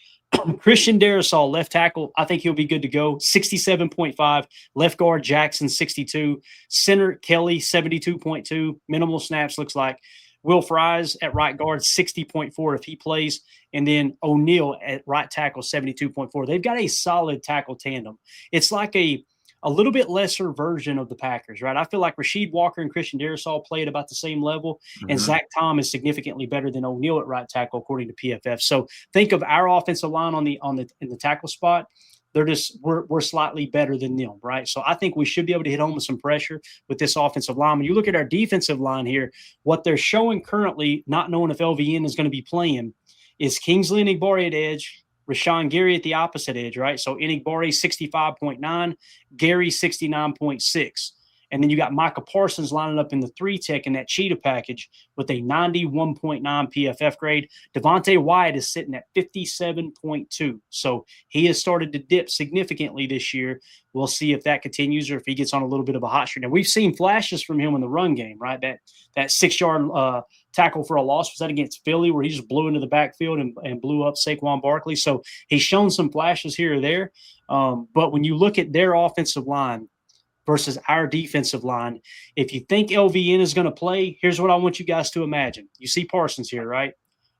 Speaker 2: Christian Darrisaw, left tackle. I think he'll be good to go. 67.5. Left guard, Jackson, 62. Center, Kelly, 72.2. Minimal snaps, looks like. Will Fries at right guard, 60.4 if he plays. And then O'Neal at right tackle, 72.4. They've got a solid tackle tandem. It's like a little bit lesser version of the Packers, right? I feel like Rasheed Walker and Christian Darrisaw play at about the same level, and Zach Tom is significantly better than O'Neal at right tackle, according to PFF. So think of our offensive line in the tackle spot. We're slightly better than them, right? So I think we should be able to hit home with some pressure with this offensive line. When you look at our defensive line here, what they're showing currently, not knowing if LVN is going to be playing, is Kingsley Enigbare at edge, Rashawn Gary at the opposite edge, right? So Enigbare 65.9, Gary 69.6. And then you got Micah Parsons lining up in the 3-tech in that cheetah package with a 91.9 PFF grade. Devontae Wyatt is sitting at 57.2. So he has started to dip significantly this year. We'll see if that continues or if he gets on a little bit of a hot streak. Now, we've seen flashes from him in the run game, right? That 6-yard tackle for a loss, was that against Philly, where he just blew into the backfield and blew up Saquon Barkley. So he's shown some flashes here or there. But when you look at their offensive line versus our defensive line, if you think LVN is going to play, here's what I want you guys to imagine. You see Parsons here, right?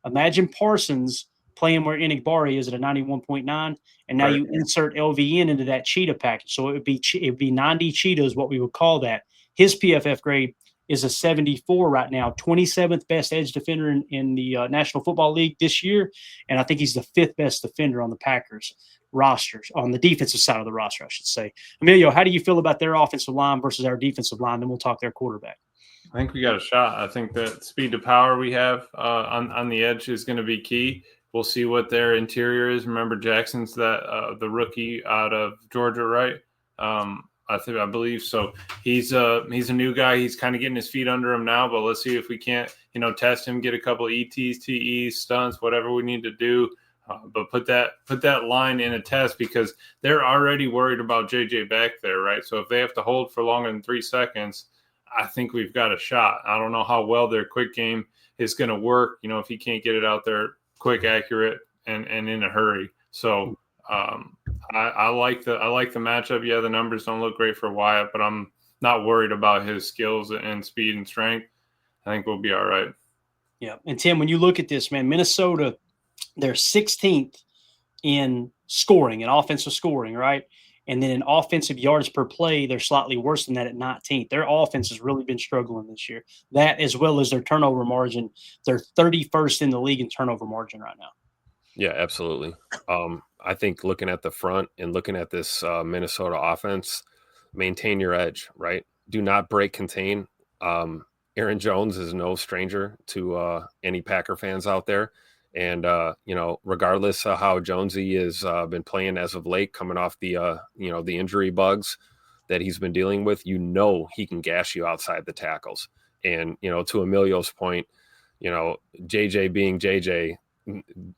Speaker 2: Imagine Parsons playing where Enigbare is at a 91.9, and now you insert LVN into that cheetah package. So it would be 90 cheetahs, what we would call that. His PFF grade is a 74 right now, 27th best edge defender in the National Football League this year, and I think he's the 5th best defender on the Packers rosters, on the defensive side of the roster, I should say. Emilio, how do you feel about their offensive line versus our defensive line? Then we'll talk their quarterback.
Speaker 3: I think we got a shot. I think that speed to power we have on the edge is going to be key. We'll see what their interior is. Remember, Jackson's the rookie out of Georgia, right? I believe so. He's a new guy. He's kind of getting his feet under him now, but let's see if we can't, test him, get a couple of ETs, TEs, stunts, whatever we need to do. But put that line in a test, because they're already worried about JJ back there, right? So if they have to hold for longer than 3 seconds, I think we've got a shot. I don't know how well their quick game is going to work, if he can't get it out there quick, accurate, and in a hurry. So I like the matchup. Yeah, the numbers don't look great for Wyatt, but I'm not worried about his skills and speed and strength. I think we'll be all right.
Speaker 2: Yeah, and Tim, when you look at this, man, Minnesota They're 16th in scoring, in offensive scoring, right? And then in offensive yards per play, they're slightly worse than that at 19th. Their offense has really been struggling this year. That, as well as their turnover margin, they're 31st in the league in turnover margin right now.
Speaker 4: Yeah, absolutely. I think looking at the front and looking at this Minnesota offense, maintain your edge, right? Do not break contain. Aaron Jones is no stranger to any Packer fans out there. And, regardless of how Jonesy has been playing as of late, coming off the injury bugs that he's been dealing with, he can gash you outside the tackles. And, to Emilio's point, JJ being JJ,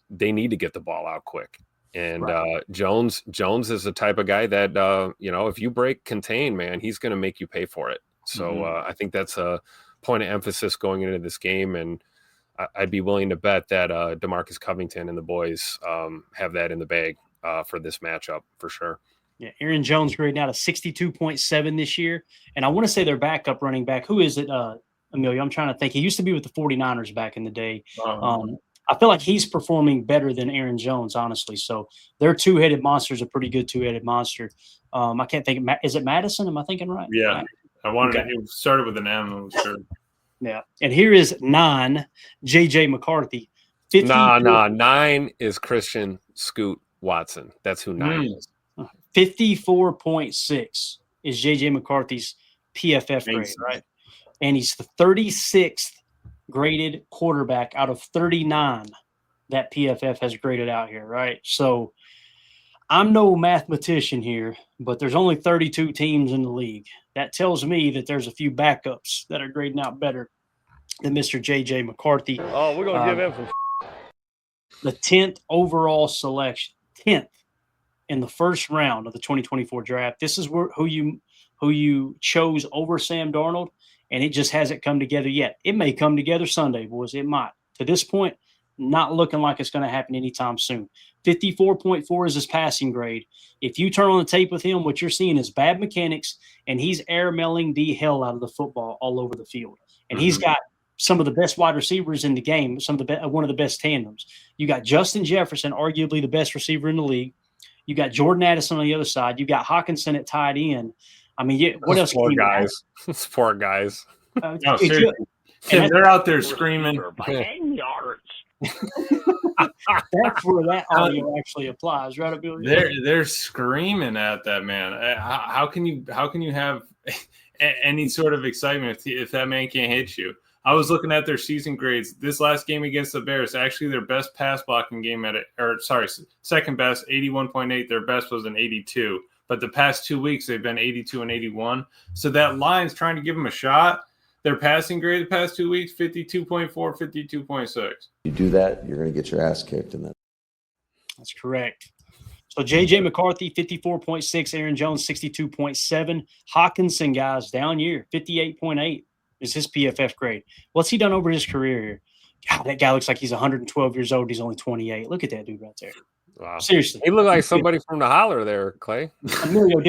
Speaker 4: they need to get the ball out quick. And right. Jones is the type of guy that, if you break contain, man, he's going to make you pay for it. So I think that's a point of emphasis going into this game. And I'd be willing to bet that DeMarcus Covington and the boys have that in the bag for this matchup for sure.
Speaker 2: Yeah, Aaron Jones grading out a 62.7 this year. And I want to say their backup running back. Who is it, Emilio? I'm trying to think. He used to be with the 49ers back in the day. I feel like he's performing better than Aaron Jones, honestly. So their two-headed monster is a pretty good two-headed monster. I can't think. Is it Madison? Am I thinking right?
Speaker 3: Yeah. I wanted it started with an M. I'm sure.
Speaker 2: Yeah. And here is 9, J.J. McCarthy.
Speaker 4: 9 is Christian Scoot Watson. That's who 9 is.
Speaker 2: 54.6 is J.J. McCarthy's PFF grade, right? And he's the 36th graded quarterback out of 39 that PFF has graded out here, right? So I'm no mathematician here, but there's only 32 teams in the league. That tells me that there's a few backups that are grading out better than Mr. J.J. McCarthy.
Speaker 4: Oh, we're going to give him some.
Speaker 2: The 10th overall selection, 10th in the first round of the 2024 draft. This is who you chose over Sam Darnold, and it just hasn't come together yet. It may come together Sunday, boys. It might. To this point, not looking like it's going to happen anytime soon. 54.4 is his passing grade. If you turn on the tape with him, what you're seeing is bad mechanics, and he's air-mailing the hell out of the football all over the field. And he's got some of the best wide receivers in the game, one of the best tandems. You got Justin Jefferson, arguably the best receiver in the league. You got Jordan Addison on the other side. You got Hawkinson at tight end. I mean, what else?
Speaker 4: Poor guys. Poor guys.
Speaker 3: No, seriously. They're out there screaming.
Speaker 6: 10 yards.
Speaker 2: That's where that audio actually applies, right, Bill?
Speaker 3: They're screaming at that man. How can you have any sort of excitement if that man can't hit you? I was looking at their season grades. This last game against the Bears, actually their best pass blocking game second best, 81.8. Their best was an 82. But the past 2 weeks, they've been 82 and 81. So that line's trying to give them a shot. Their passing grade the past 2 weeks, 52.4, 52.6.
Speaker 7: You do that, you're going to get your ass kicked in that.
Speaker 2: That's correct. So J.J. McCarthy, 54.6. Aaron Jones, 62.7. Hawkinson, guys, down year, 58.8 is his PFF grade. What's he done over his career here? God, that guy looks like he's 112 years old. He's only 28. Look at that dude right there.
Speaker 4: Wow.
Speaker 2: Seriously.
Speaker 4: He looked like somebody from the holler there, Clay.
Speaker 2: Emilio,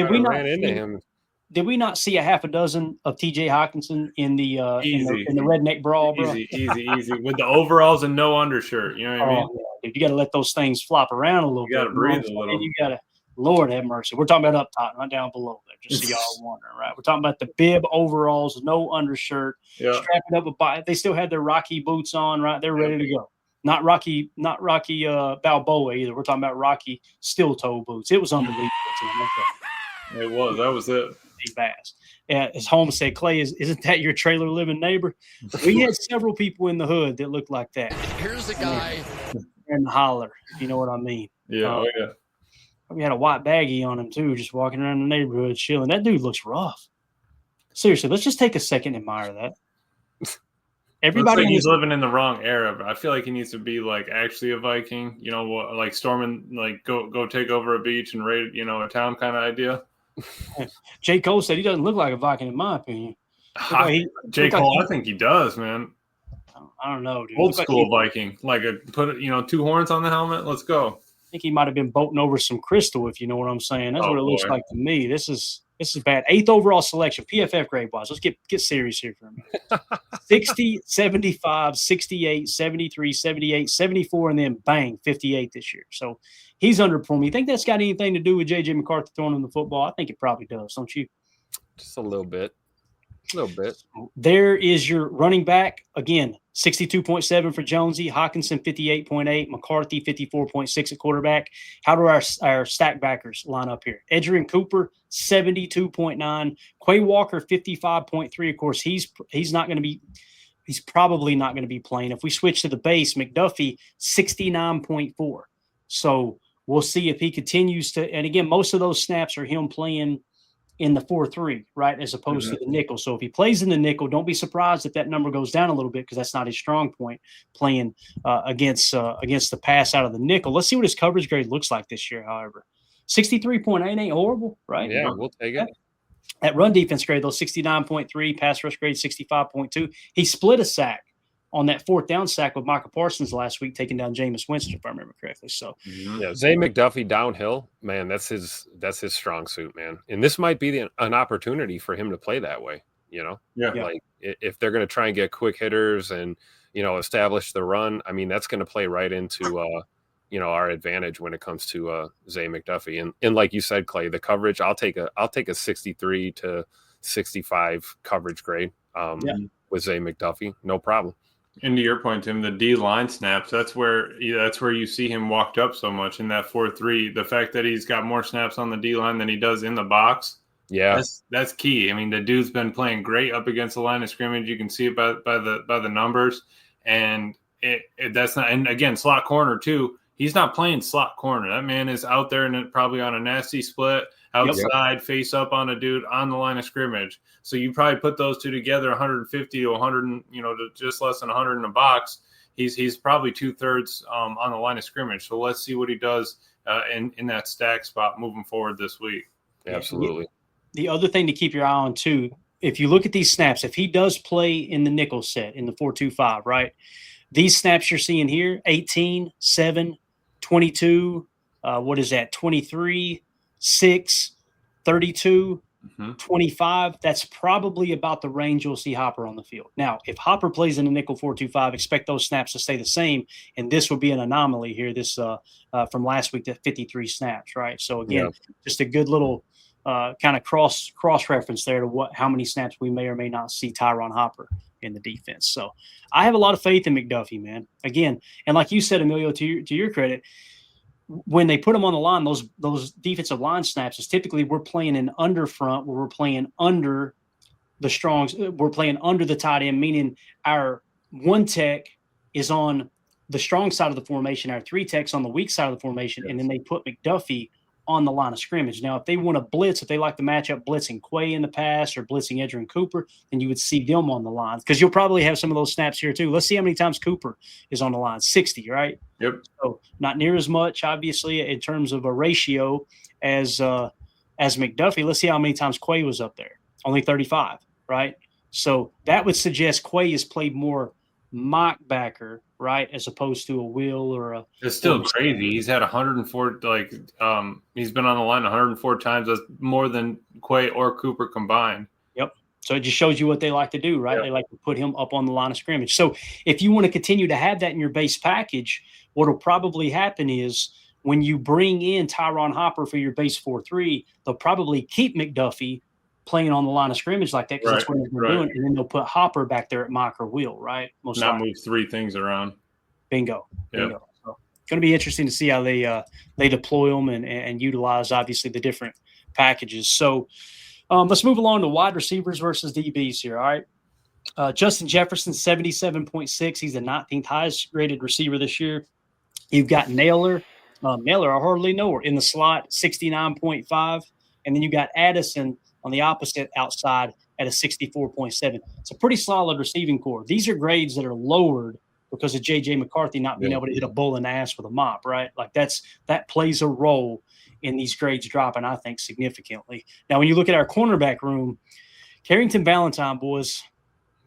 Speaker 2: did we not see a half a dozen of T.J. Hawkinson in the redneck brawl, bro?
Speaker 3: Easy. With the overalls and no undershirt. You know what I mean?
Speaker 2: Yeah. You got to let those things flop around a little bit.
Speaker 3: You got to breathe a little.
Speaker 2: You got to, Lord have mercy. We're talking about up top, not down below there, just so y'all wondering, right? We're talking about the bib overalls, no undershirt, strapping up a – they still had their Rocky boots on, right? They're ready to go. Not Rocky Balboa either. We're talking about Rocky steel-toe boots. It was unbelievable.
Speaker 3: It was. That was it.
Speaker 2: Bass. As Holmes said, Clay, isn't that your trailer living neighbor? We had several people in the hood that looked like that.
Speaker 6: Here's the guy
Speaker 2: in the holler, if you know what I mean.
Speaker 3: Yeah, yeah.
Speaker 2: We had a white baggie on him too, just walking around the neighborhood chilling. That dude looks rough. Seriously, let's just take a second and admire that.
Speaker 3: Everybody, he's living in the wrong era, but I feel like he needs to be like actually a Viking. You know, like storming, like go take over a beach and raid, a town kind of idea.
Speaker 2: J. Cole said he doesn't look like a Viking, in my opinion.
Speaker 3: J. Cole, I think he does, man.
Speaker 2: I don't know, dude.
Speaker 3: Old school Viking, like put 2 horns on the helmet. Let's go.
Speaker 2: I think he might have been boating over some crystal, if you know what I'm saying. That's what it looks like to me. This is This is bad. 8th overall selection, PFF grade wise. Let's get serious here for a minute. 60, 75, 68, 73, 78, 74, and then bang, 58 this year. So he's underperforming. You think that's got anything to do with J.J. McCarthy throwing him the football? I think it probably does, don't you?
Speaker 4: Just a little bit. A little bit.
Speaker 2: There is your running back. Again, 62.7 for Jonesy, Hawkinson 58.8, McCarthy 54.6 at quarterback. How do our stack backers line up here? Edgerrin Cooper 72.9, Quay Walker 55.3. Of course, he's probably not going to be playing. If we switch to the base, McDuffie 69.4. So we'll see if he continues to. And again, most of those snaps are him playing in the 4-3, right, as opposed to the nickel. So if he plays in the nickel, don't be surprised if that number goes down a little bit because that's not his strong point, playing against the pass out of the nickel. Let's see what his coverage grade looks like this year, however. 63.8 ain't horrible, right?
Speaker 4: Yeah, we'll take it.
Speaker 2: At run defense grade, though, 69.3, pass rush grade 65.2. He split a sack on that 4th down sack with Micah Parsons last week, taking down Jameis Winston, if I remember correctly. So,
Speaker 4: yeah, Zay McDuffie downhill, man, that's his strong suit, man. And this might be an opportunity for him to play that way, you know?
Speaker 3: Yeah.
Speaker 4: Like if they're going to try and get quick hitters and, you know, establish the run, I mean, that's going to play right into, you know, our advantage when it comes to Zay McDuffie. And like you said, Clay, the coverage, I'll take a 63 to 65 coverage grade with Zay McDuffie, no problem.
Speaker 3: And to your point, Tim, the D line snaps, that's where you see him walked up so much in that 4-3. The fact that he's got more snaps on the D line than he does in the box.
Speaker 4: Yeah.
Speaker 3: That's key. I mean, the dude's been playing great up against the line of scrimmage. You can see it by the numbers. And that's not, and again, slot corner too. He's not playing slot corner. That man is out there and probably on a nasty split outside, face up on a dude on the line of scrimmage. So you probably put those two together, 150 to 100, you know, to just less than 100 in a box. He's probably 2/3 on the line of scrimmage. So let's see what he does in that stack spot moving forward this week.
Speaker 4: Absolutely.
Speaker 2: The other thing to keep your eye on too, if you look at these snaps, if he does play in the nickel set in the 4-2-5, right? These snaps you're seeing here, 18, 7, 22, what is that? 23, 6, 32, 25. That's probably about the range you'll see Hopper on the field. Now, if Hopper plays in a nickel 4-2-5, expect those snaps to stay the same. And this would be an anomaly here, this from last week, that 53 snaps, right? So again, just a good little kind of cross reference there to how many snaps we may or may not see Tyron Hopper in the defense. So I have a lot of faith in McDuffie, man. Again, and like you said, Emilio, to your credit, when they put him on the line, those defensive line snaps is typically we're playing an under front where we're playing under the strongs. We're playing under the tight end, meaning our one tech is on the strong side of the formation, our three techs on the weak side of the formation, and then they put McDuffie on the line of scrimmage. Now, if they want to blitz, if they like to match up blitzing Quay in the past or blitzing Edgerrin Cooper, then you would see them on the line because you'll probably have some of those snaps here too. Let's see how many times Cooper is on the line. 60, right?
Speaker 3: Yep.
Speaker 2: So not near as much, obviously, in terms of a ratio as McDuffie. Let's see how many times Quay was up there. Only 35, right? So that would suggest Quay has played more mock backer, right, as opposed to a Will or a.
Speaker 3: It's still crazy. He's had 104. He's been on the line 104 times. That's more than Quay or Cooper combined.
Speaker 2: Yep. So it just shows you what they like to do, right?
Speaker 3: Yep.
Speaker 2: They like to put him up on the line of scrimmage. So if you want to continue to have that in your base package, what will probably happen is when you bring in Tyron Hopper for your base 4-3, they'll probably keep McDuffie playing on the line of scrimmage like that because that's what they're doing, and then they'll put Hopper back there at mock or Will, right?
Speaker 3: Most not move three things around.
Speaker 2: Bingo. So it's going to be interesting to see how they deploy them and utilize obviously the different packages. So let's move along to wide receivers versus DBs here. All right, Justin Jefferson 77.6. He's the 19th highest rated receiver this year. You've got Naylor. Naylor, I hardly know her in the slot, 69.5, and then you got Addison on the opposite outside at a 64.7. It's a pretty solid receiving core. These are grades that are lowered because of J.J. McCarthy not being able to hit a bull in the ass with a mop, right? Like that plays a role in these grades dropping, I think, significantly. Now, when you look at our cornerback room, Carrington Valentine, boys.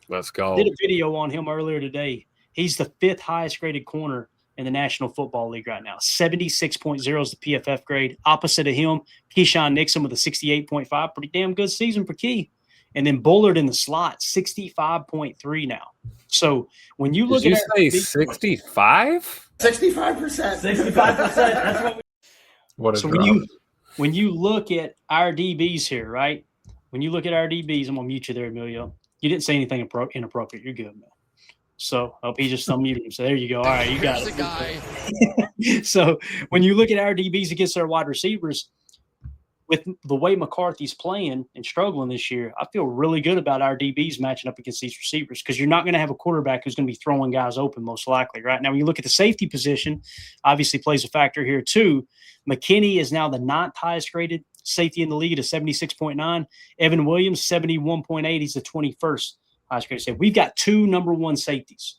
Speaker 4: Let's go.
Speaker 2: I did a video on him earlier today. He's the 5th highest graded corner in the National Football League right now. 76.0 is the PFF grade. Opposite of him, Keyshawn Nixon with a 68.5. Pretty damn good season for Key. And then Bullard in the slot, 65.3 now. So when you look
Speaker 4: at – Did you say 65?
Speaker 6: 65%.
Speaker 2: 65%. That's what we –
Speaker 3: What a
Speaker 2: so
Speaker 3: drop.
Speaker 2: when you look at our DBs here, right? When you look at our DBs, I'm going to mute you there, Emilio. You didn't say anything inappropriate. You're good, man. So I hope he just unmuted him. So there you go. All right, you got it. Guy. So when you look at our DBs against our wide receivers, with the way McCarthy's playing and struggling this year, I feel really good about our DBs matching up against these receivers because you're not going to have a quarterback who's going to be throwing guys open most likely, right? Now, when you look at the safety position, obviously plays a factor here too. McKinney is now the 9th highest graded safety in the league at 76.9. Evan Williams, 71.8. He's the 21st highest graded safety. We've got 2 number 1 safeties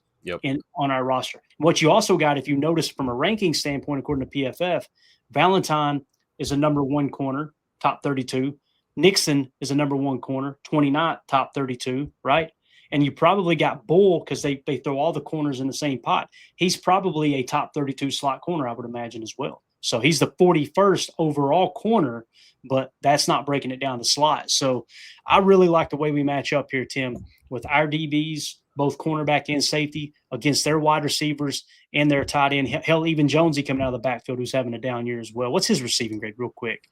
Speaker 2: on our roster. What you also got, if you notice from a ranking standpoint, according to PFF, Valentine is a number 1 corner, top 32. Nixon is a number 1 corner, 29th, top 32, right? And you probably got Bull because they throw all the corners in the same pot. He's probably a top 32 slot corner, I would imagine, as well. So he's the 41st overall corner, but that's not breaking it down to slot. So I really like the way we match up here, Tim, with our DBs, both cornerback and safety, against their wide receivers and their tight end. Hell, even Jonesy coming out of the backfield who's having a down year as well. What's his receiving grade real quick?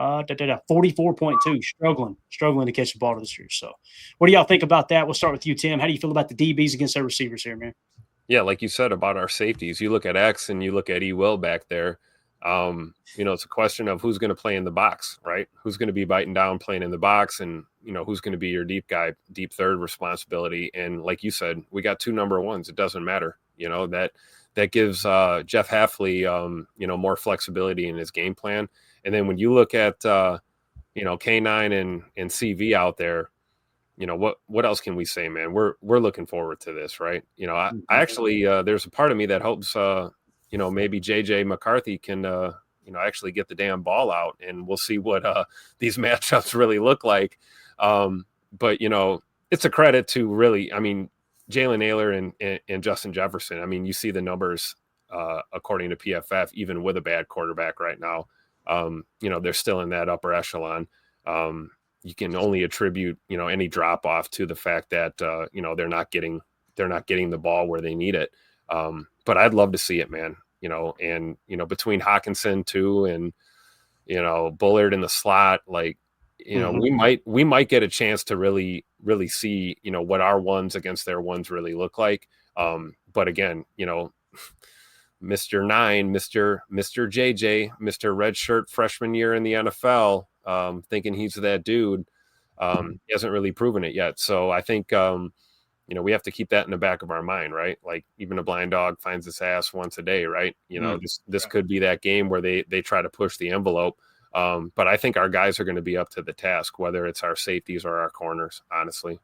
Speaker 2: 44.2, struggling to catch the ball this year. So what do y'all think about that? We'll start with you, Tim. How do you feel about the DBs against their receivers here, man?
Speaker 4: Yeah, like you said about our safeties, you look at X and you look at E. Will back there. It's a question of who's going to play in the box, right? Who's going to be biting down, playing in the box, and, who's going to be your deep guy, deep third responsibility. And like you said, we got 2 number 1s. It doesn't matter, that gives Jeff Hafley, more flexibility in his game plan. And then when you look at, K9 and CV out there, what else can we say, man? We're looking forward to this, right? I actually, there's a part of me that hopes, maybe JJ McCarthy can, actually get the damn ball out, and we'll see what these matchups really look like. But it's a credit to really, Jalen Naylor and Justin Jefferson. You see the numbers according to PFF, even with a bad quarterback right now. They're still in that upper echelon. You can only attribute, any drop off to the fact that, they're not getting the ball where they need it. But I'd love to see it, man, and, between Hawkinson too, and, Bullard in the slot, like, we might get a chance to really, really see, what our 1s against their 1s really look like. But again, Mr. 9, Mr. JJ, Mr. Redshirt freshman year in the NFL, thinking he's that dude, he hasn't really proven it yet. So I think, we have to keep that in the back of our mind, right? Like, even a blind dog finds its ass once a day, right? This could be that game where they try to push the envelope. But I think our guys are going to be up to the task, whether it's our safeties or our corners, honestly.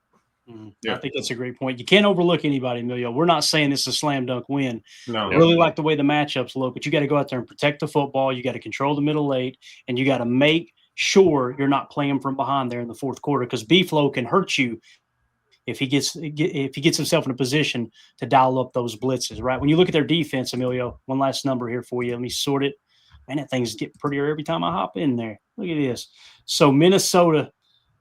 Speaker 2: Yeah. I think that's a great point. You can't overlook anybody, Emilio. We're not saying this is a slam dunk win.
Speaker 3: No.
Speaker 2: I really like the way the matchups look, but you got to go out there and protect the football. You got to control the middle 8, and you got to make sure you're not playing from behind there in the fourth quarter, because B-Flow can hurt you if he gets himself in a position to dial up those blitzes, right? When you look at their defense, Emilio, one last number here for you. Let me sort it. Man, that thing's getting prettier every time I hop in there. Look at this. So Minnesota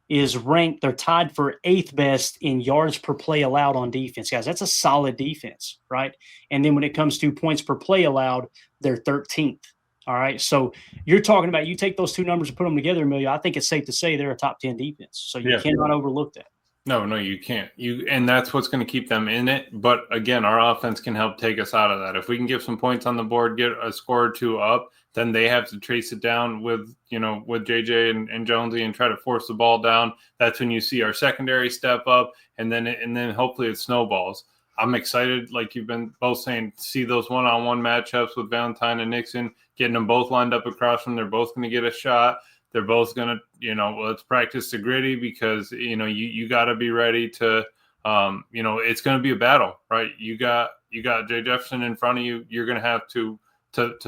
Speaker 2: is ranked, they're tied for 8th best in yards per play allowed on defense. Guys, that's a solid defense, right? And then when it comes to points per play allowed, they're 13th. All right. So you're talking about, you take those 2 numbers and put them together, Emilio, I think it's safe to say they're a top 10 defense. So you cannot overlook that.
Speaker 3: No, you can't. And that's what's going to keep them in it. But again, our offense can help take us out of that. If we can get some points on the board, get a score or 2 up, then they have to trace it down with JJ and Jonesy and try to force the ball down. That's when you see our secondary step up, and then hopefully it snowballs. I'm excited, like you've been both saying, to see those one-on-one matchups with Valentine and Nixon, getting them both lined up across them. They're both going to get a shot. They're both going to, let's practice the gritty, because, you got to be ready to, it's going to be a battle, right? You got Jay Jefferson in front of you. You're going to have to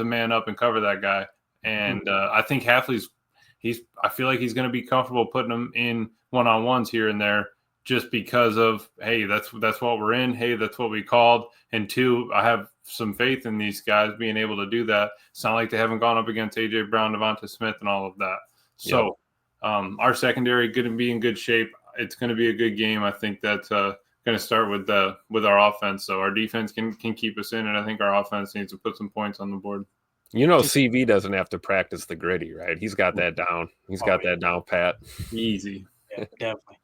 Speaker 3: man up and cover that guy. And I think Hafley's, I feel like he's going to be comfortable putting him in one-on-ones here and there, just because of, hey, that's what we're in. Hey, that's what we called. And 2, I have some faith in these guys being able to do that. It's not like they haven't gone up against A.J. Brown, Devonta Smith, and all of that. So our secondary going to be in good shape. It's going to be a good game. I think that's going to start with our offense. So our defense can keep us in, and I think our offense needs to put some points on the board.
Speaker 4: CV doesn't have to practice the gritty, right? He's got that down. He's got that down pat.
Speaker 3: Easy.
Speaker 2: Yeah, definitely.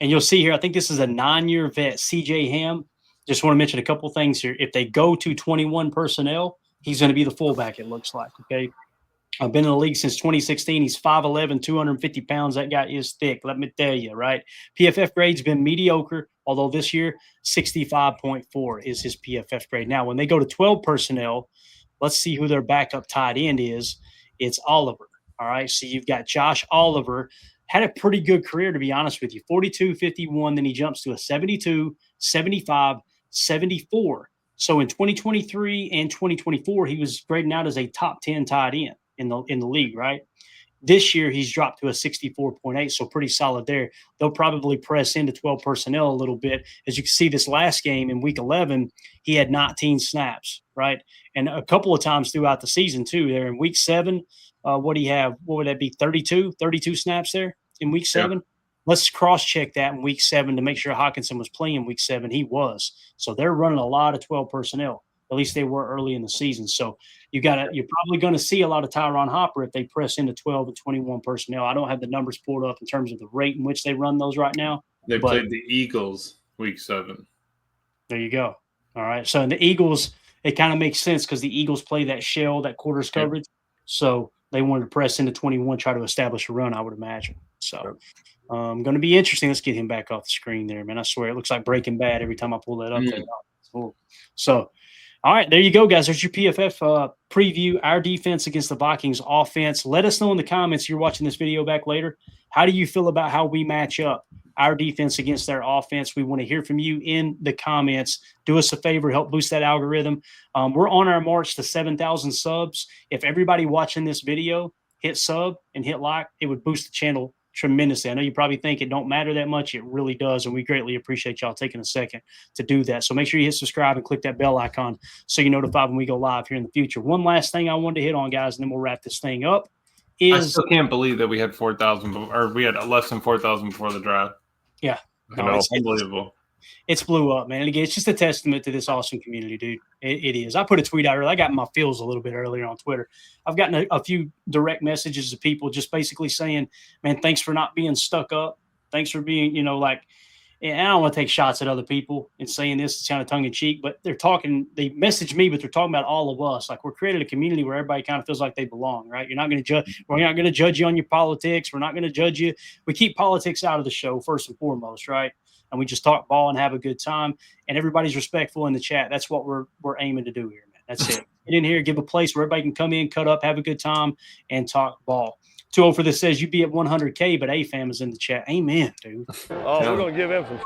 Speaker 2: And you'll see here, I think this is a 9-year vet, CJ Ham. Just want to mention a couple things here. If they go to 21 personnel, he's going to be the fullback, it looks like, okay? I've been in the league since 2016. He's 5'11", 250 pounds. That guy is thick, let me tell you, right? PFF grade's been mediocre, although this year 65.4 is his PFF grade. Now, when they go to 12 personnel, let's see who their backup tight end is. It's Oliver, all right? So you've got Josh Oliver. Had a pretty good career, to be honest with you. 42, 51, then he jumps to a 72, 75, 74. So in 2023 and 2024, he was grading out as a top 10 tight end in the league, right? This year, he's dropped to a 64.8, so pretty solid there. They'll probably press into 12 personnel a little bit. As you can see, this last game in Week 11, he had 19 snaps, right? And a couple of times throughout the season, too. There in Week 7, what do you have? What would that be, 32 snaps there in Week 7? Yeah. Let's cross-check that in Week 7 to make sure Hockenson was playing Week 7. He was. So they're running a lot of 12 personnel. At least they were early in the season. So you're probably going to see a lot of Tyron Hopper if they press into 12 and 21 personnel. I don't have the numbers pulled up in terms of the rate in which they run those right now.
Speaker 3: They played the Eagles Week 7.
Speaker 2: There you go. All right. So in the Eagles, it kind of makes sense because the Eagles play that shell, that quarters coverage. So they wanted to press into 21, try to establish a run, I would imagine. So going to be interesting. Let's get him back off the screen there, man. I swear it looks like Breaking Bad every time I pull that up. There. So, all right, there you go, guys. There's your PFF preview, our defense against the Vikings offense. Let us know in the comments, you're watching this video back later, how do you feel about how we match up our defense against their offense? We want to hear from you in the comments. Do us a favor, help boost that algorithm. We're on our march to 7,000 subs. If everybody watching this video hit sub and hit like, it would boost the channel tremendously. I know you probably think it don't matter that much. It really does, and we greatly appreciate y'all taking a second to do that. So make sure you hit subscribe and click that bell icon so you're notified when we go live here in the future. One last thing I wanted to hit on, guys, and then we'll wrap this thing up. I
Speaker 3: still can't believe that we had 4,000, or we had less than 4,000 before the draft.
Speaker 2: Yeah,
Speaker 3: it's unbelievable.
Speaker 2: It's blew up, man. And again, it's just a testament to this awesome community, dude. It is. I put a tweet out earlier. I got in my feels a little bit earlier on Twitter. I've gotten a few direct messages of people just basically saying, man, thanks for not being stuck up. Thanks for being, and I don't want to take shots at other people and saying this. It's kind of tongue in cheek, but they message me, but they're talking about all of us. Like, we're created a community where everybody kind of feels like they belong, right? We're not going to judge you on your politics. We're not going to judge you. We keep politics out of the show first and foremost, right? And we just talk ball and have a good time, and everybody's respectful in the chat. That's what we're aiming to do here, man. That's it. Get in here, give a place where everybody can come in, cut up, have a good time, and talk ball. 2-0 for this says you be at 100K, but A-Fam is in the chat. Amen, dude.
Speaker 5: Oh, we're going to give him some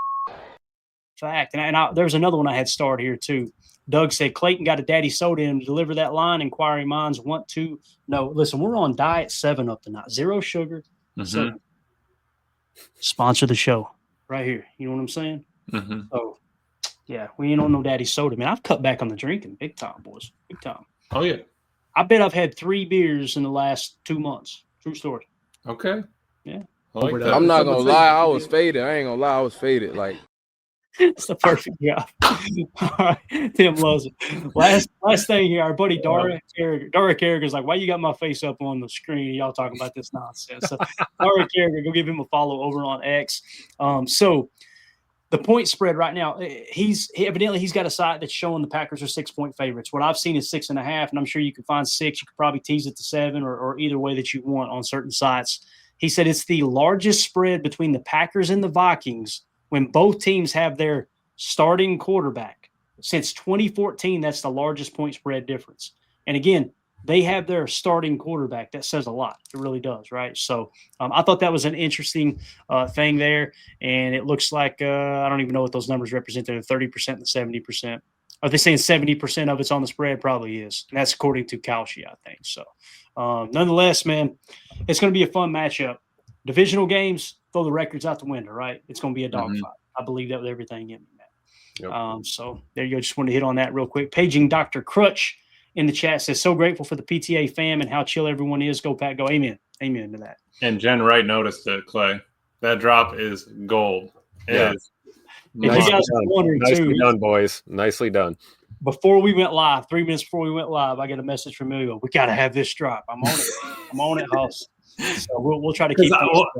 Speaker 2: fact. And there's another one I had starred here, too. Doug said, Clayton got a daddy soda in him to deliver that line. Inquiring minds want to know. Listen, we're on Diet 7-Up tonight. Zero sugar. Mm-hmm. Sponsor the show. Right here. You know what I'm saying?
Speaker 3: Mm-hmm.
Speaker 2: So, yeah, we ain't on no daddy soda, man. I've cut back on the drinking big time, boys. Big time.
Speaker 3: Oh, yeah.
Speaker 2: I bet I've had 3 beers in the last 2 months. True story.
Speaker 3: Okay.
Speaker 2: Yeah.
Speaker 3: Like that.
Speaker 5: I'm not going to lie. I was faded. I ain't going to lie. I was faded. Like,
Speaker 2: it's the perfect job. All right. Tim loves it. Last thing here, our buddy Dara Carriger is like, why you got my face up on the screen? Y'all talking about this nonsense. So Dara Carriger, go give him a follow over on X. So the point spread right now, he's got a site that's showing the Packers are 6-point favorites. What I've seen is 6.5, and I'm sure you can find 6. You could probably tease it to 7 or either way that you want on certain sites. He said it's the largest spread between the Packers and the Vikings when both teams have their starting quarterback. Since 2014, that's the largest point spread difference. And again, they have their starting quarterback. That says a lot. It really does, right? So I thought that was an interesting thing there. And it looks like I don't even know what those numbers represent. They're 30% and 70%. Are they saying 70% of it's on the spread? Probably is. And that's according to Kalshi, I think. So nonetheless, man, it's going to be a fun matchup. Divisional games, throw the records out the window, right? It's going to be a dogfight. I believe that with everything in me, man.
Speaker 4: Yep.
Speaker 2: So there you go. Just wanted to hit on that real quick. Paging Dr. Crutch in the chat says, so grateful for the PTA fam and how chill everyone is. Go Pack, go. Amen. Amen to that.
Speaker 3: And Jen Wright noticed it, Clay. That drop is gold.
Speaker 4: Yeah.
Speaker 2: If you guys are wondering
Speaker 4: Nicely done, boys. Nicely done.
Speaker 2: Before we went live, 3 minutes before we went live, I got a message from Emilio. We got to have this drop. I'm on it. I'm on it, Hoss. So we'll try to keep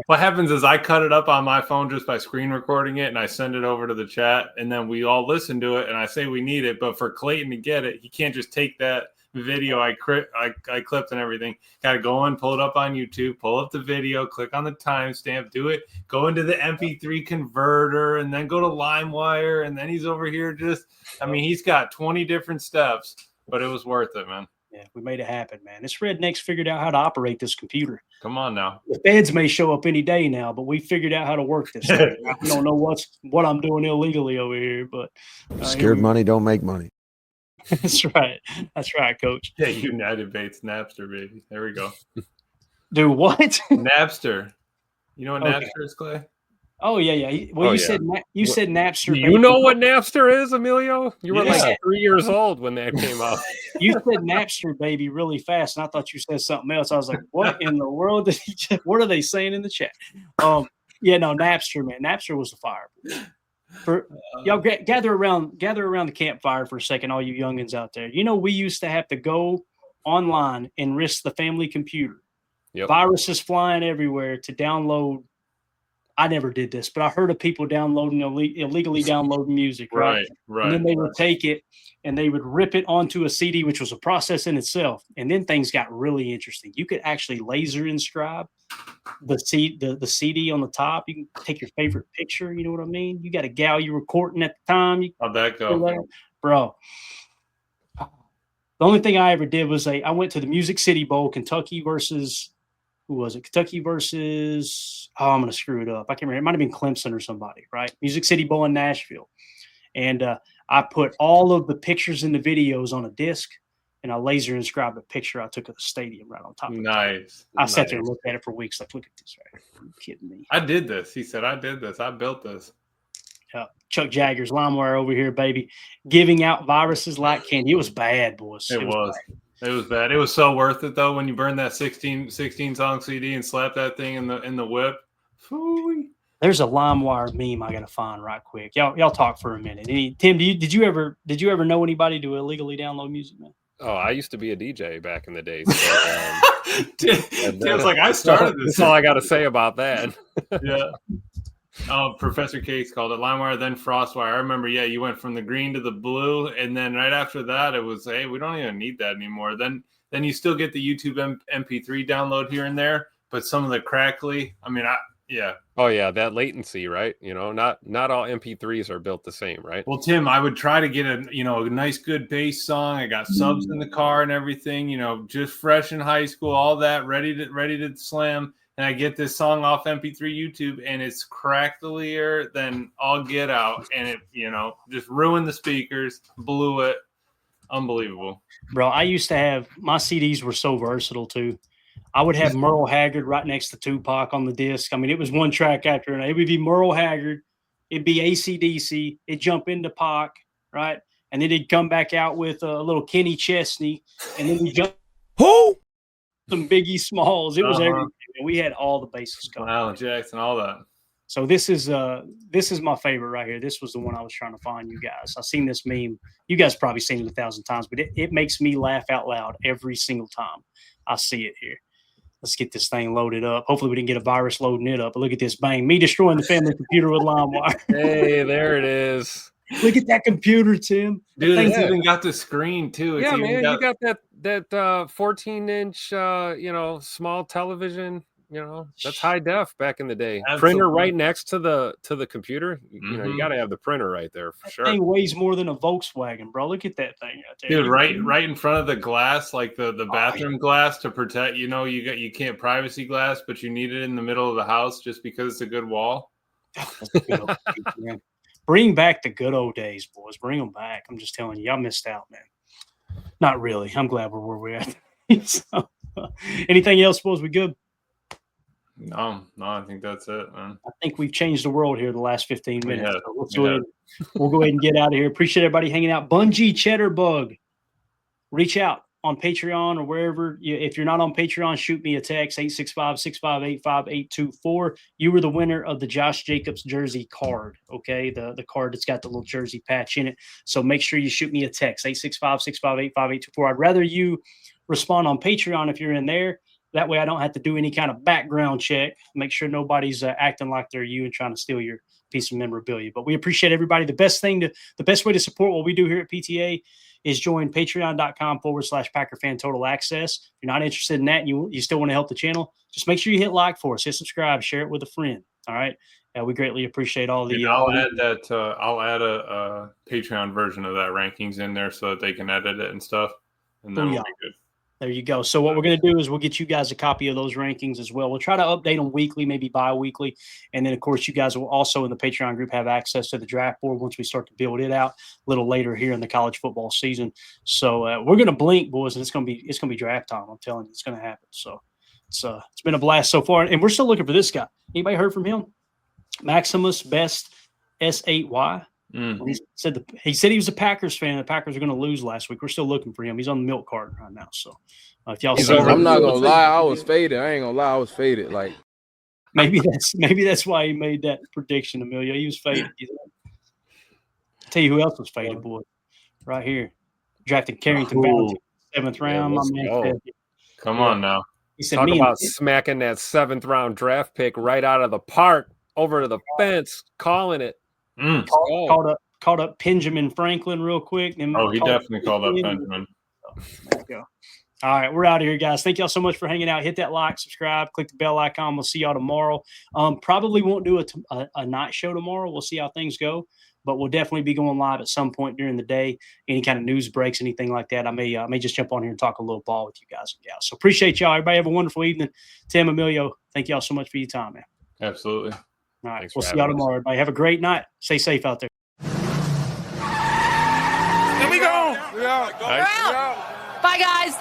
Speaker 3: what happens is I cut it up on my phone just by screen recording it, and I send it over to the chat, and then we all listen to it, and I say we need it. But for Clayton to get it, he can't just take that video I clipped and everything. Got to go and pull it up on YouTube, pull up the video, click on the timestamp, do it, go into the MP3 converter, and then go to LimeWire, and then he's over here he's got 20 different steps, but it was worth it, man.
Speaker 2: Yeah, we made it happen, man. This redneck's figured out how to operate this computer.
Speaker 3: Come on now.
Speaker 2: The feds may show up any day now, but we figured out how to work this thing. I don't know what I'm doing illegally over here, but
Speaker 7: scared money don't make money.
Speaker 2: That's right. That's right, Coach.
Speaker 3: Yeah, United Bates Napster, baby. There we go.
Speaker 2: Do what?
Speaker 3: Napster. You know what Napster is, Clay?
Speaker 2: Oh yeah. Said Napster.
Speaker 4: You know what Napster is, Emilio? You were like 3 years old when that came out.
Speaker 2: You said Napster, baby, really fast, and I thought you said something else. I was like, "What in the world? What are they saying in the chat?" Napster, man. Napster was the fire. Y'all gather around the campfire for a second, all you youngins out there. You know, we used to have to go online and risk the family computer.
Speaker 4: Yep.
Speaker 2: Viruses flying everywhere to download. I never did this, but I heard of people illegally downloading music, right? And then they would take it and they would rip it onto a CD, which was a process in itself. And then things got really interesting. You could actually laser inscribe the CD on the top. You can take your favorite picture. You know what I mean? You got a gal you were courting at the time.
Speaker 3: How'd that go?
Speaker 2: Bro. The only thing I ever did was I went to the Music City Bowl, Kentucky versus – who was it? Kentucky versus, I'm going to screw it up. I can't remember. It might have been Clemson or somebody, right? Music City Bowl in Nashville. And I put all of the pictures and the videos on a disc, and I laser inscribed a picture I took of the stadium right on top of it.
Speaker 3: Nice.
Speaker 2: I sat there and looked at it for weeks. Like, look at this. Right? Are you kidding me?
Speaker 3: I did this. He said, I did this. I built this.
Speaker 2: Chuck Jagger's LimeWire over here, baby, giving out viruses like candy. It was bad, boys.
Speaker 3: It was bad. It was bad. It was so worth it though when you burn that 16 song CD and slap that thing in the whip. Phooey.
Speaker 2: There's a LimeWire meme I gotta find right quick. Y'all talk for a minute. Tim, did you ever know anybody to illegally download music, man?
Speaker 4: Oh, I used to be a DJ back in the day. So,
Speaker 3: Tim's like, I started this.
Speaker 4: That's all I got to say about that.
Speaker 3: Yeah. Oh, Professor Cakes called it LimeWire, then FrostWire. I remember, you went from the green to the blue, and then right after that, it was, hey, we don't even need that anymore. Then you still get the YouTube MP3 download here and there, but some of the crackly, yeah.
Speaker 4: Oh yeah, that latency, right? You know, not all MP3s are built the same, right?
Speaker 3: Well, Tim, I would try to get a nice good bass song. I got subs in the car and everything, just fresh in high school, all that, ready to slam. And I get this song off MP3 YouTube, and it's cracklier than all get out, and it, just ruined the speakers, blew it. Unbelievable.
Speaker 2: Bro, I used to have – my CDs were so versatile too. I would have Merle Haggard right next to Tupac on the disc. I mean, it was one track after another. It would be Merle Haggard. It'd be AC/DC. It'd jump into Pac, right? And then he'd come back out with a little Kenny Chesney, and then he'd jump – Who? Some Biggie Smalls. It was everything. We had all the bases covered.
Speaker 3: Alan Jackson, all that.
Speaker 2: So this is my favorite right here. This was the one I was trying to find you guys. I've seen this meme. You guys probably seen it 1,000 times, but it makes me laugh out loud every single time I see it here. Let's get this thing loaded up. Hopefully we didn't get a virus loading it up. But look at this. Bang. Me destroying the family computer with LimeWire.
Speaker 4: Hey, there it is.
Speaker 2: Look at that computer, Tim.
Speaker 3: Dude, it's even got the screen too.
Speaker 4: It's you got that 14-inch small television. That's high def back in the day.
Speaker 3: Absolutely.
Speaker 4: Printer right next to the computer. You got to have the printer right there for sure.
Speaker 2: That thing weighs more than a Volkswagen, bro. Look at that thing out there.
Speaker 3: Dude, right in front of the glass, like the bathroom glass to protect. You can't privacy glass, but you need it in the middle of the house just because it's a good wall.
Speaker 2: Bring back the good old days, boys. Bring them back. I'm just telling you, y'all missed out, man. Not really. I'm glad we're where we're at. So, anything else, boys? We good?
Speaker 3: No, I think that's it, man.
Speaker 2: I think we've changed the world here the last 15 minutes. So we'll go ahead and get out of here. Appreciate everybody hanging out. Bungie Cheddar Bug, reach out on Patreon or wherever. If you're not on Patreon, shoot me a text, 865-658-5824. You were the winner of the Josh Jacobs jersey card, okay? The card that's got the little jersey patch in it. So make sure you shoot me a text, 865-658-5824. I'd rather you respond on Patreon if you're in there. That way I don't have to do any kind of background check. Make sure nobody's acting like they're you and trying to steal your piece of memorabilia. But we appreciate everybody. The best way to support what we do here at PTA is join patreon.com/PackerFan Total Access. If you're not interested in that and you still want to help the channel, just make sure you hit like for us, hit subscribe, share it with a friend. All right. We greatly appreciate all the.
Speaker 3: I'll add a Patreon version of that rankings in there so that they can edit it and stuff. And then we'll be good.
Speaker 2: There you go. So what we're going to do is we'll get you guys a copy of those rankings as well. We'll try to update them weekly, maybe bi-weekly. And then, of course, you guys will also in the Patreon group have access to the draft board once we start to build it out a little later here in the college football season. So we're going to blink, boys, and it's going to be draft time. I'm telling you, it's going to happen. So it's been a blast so far. And we're still looking for this guy. Anybody heard from him? Maximus Best S8Y. He said he was a Packers fan. The Packers are going to lose last week. We're still looking for him. He's on the milk carton right now. So if y'all see,
Speaker 5: I'm not gonna lie, I was faded. I ain't gonna lie, I was faded. Like
Speaker 2: maybe that's why he made that prediction, Emilio. He was faded. I'll tell you who else was faded, boy. Right here, drafted Carrington Bounty, 7th round. My man.
Speaker 3: Come on now.
Speaker 2: He said,
Speaker 4: talk about smacking that 7th round draft pick right out of the park over to the fence, calling it.
Speaker 2: Called up Benjamin Franklin real quick. And
Speaker 3: he definitely called up Benjamin.
Speaker 2: There you go. All right, we're out of here, guys. Thank y'all so much for hanging out. Hit that like, subscribe, click the bell icon. We'll see y'all tomorrow. Probably won't do a night show tomorrow. We'll see how things go, but we'll definitely be going live at some point during the day. Any kind of news breaks, anything like that, I may just jump on here and talk a little ball with you guys and gals. So appreciate y'all. Everybody have a wonderful evening. Tim, Emilio, thank y'all so much for your time, man.
Speaker 3: Absolutely.
Speaker 2: All right, we'll see y'all tomorrow. Everybody have a great night. Stay safe out there.
Speaker 6: Here we go.
Speaker 8: We're out. Bye, guys.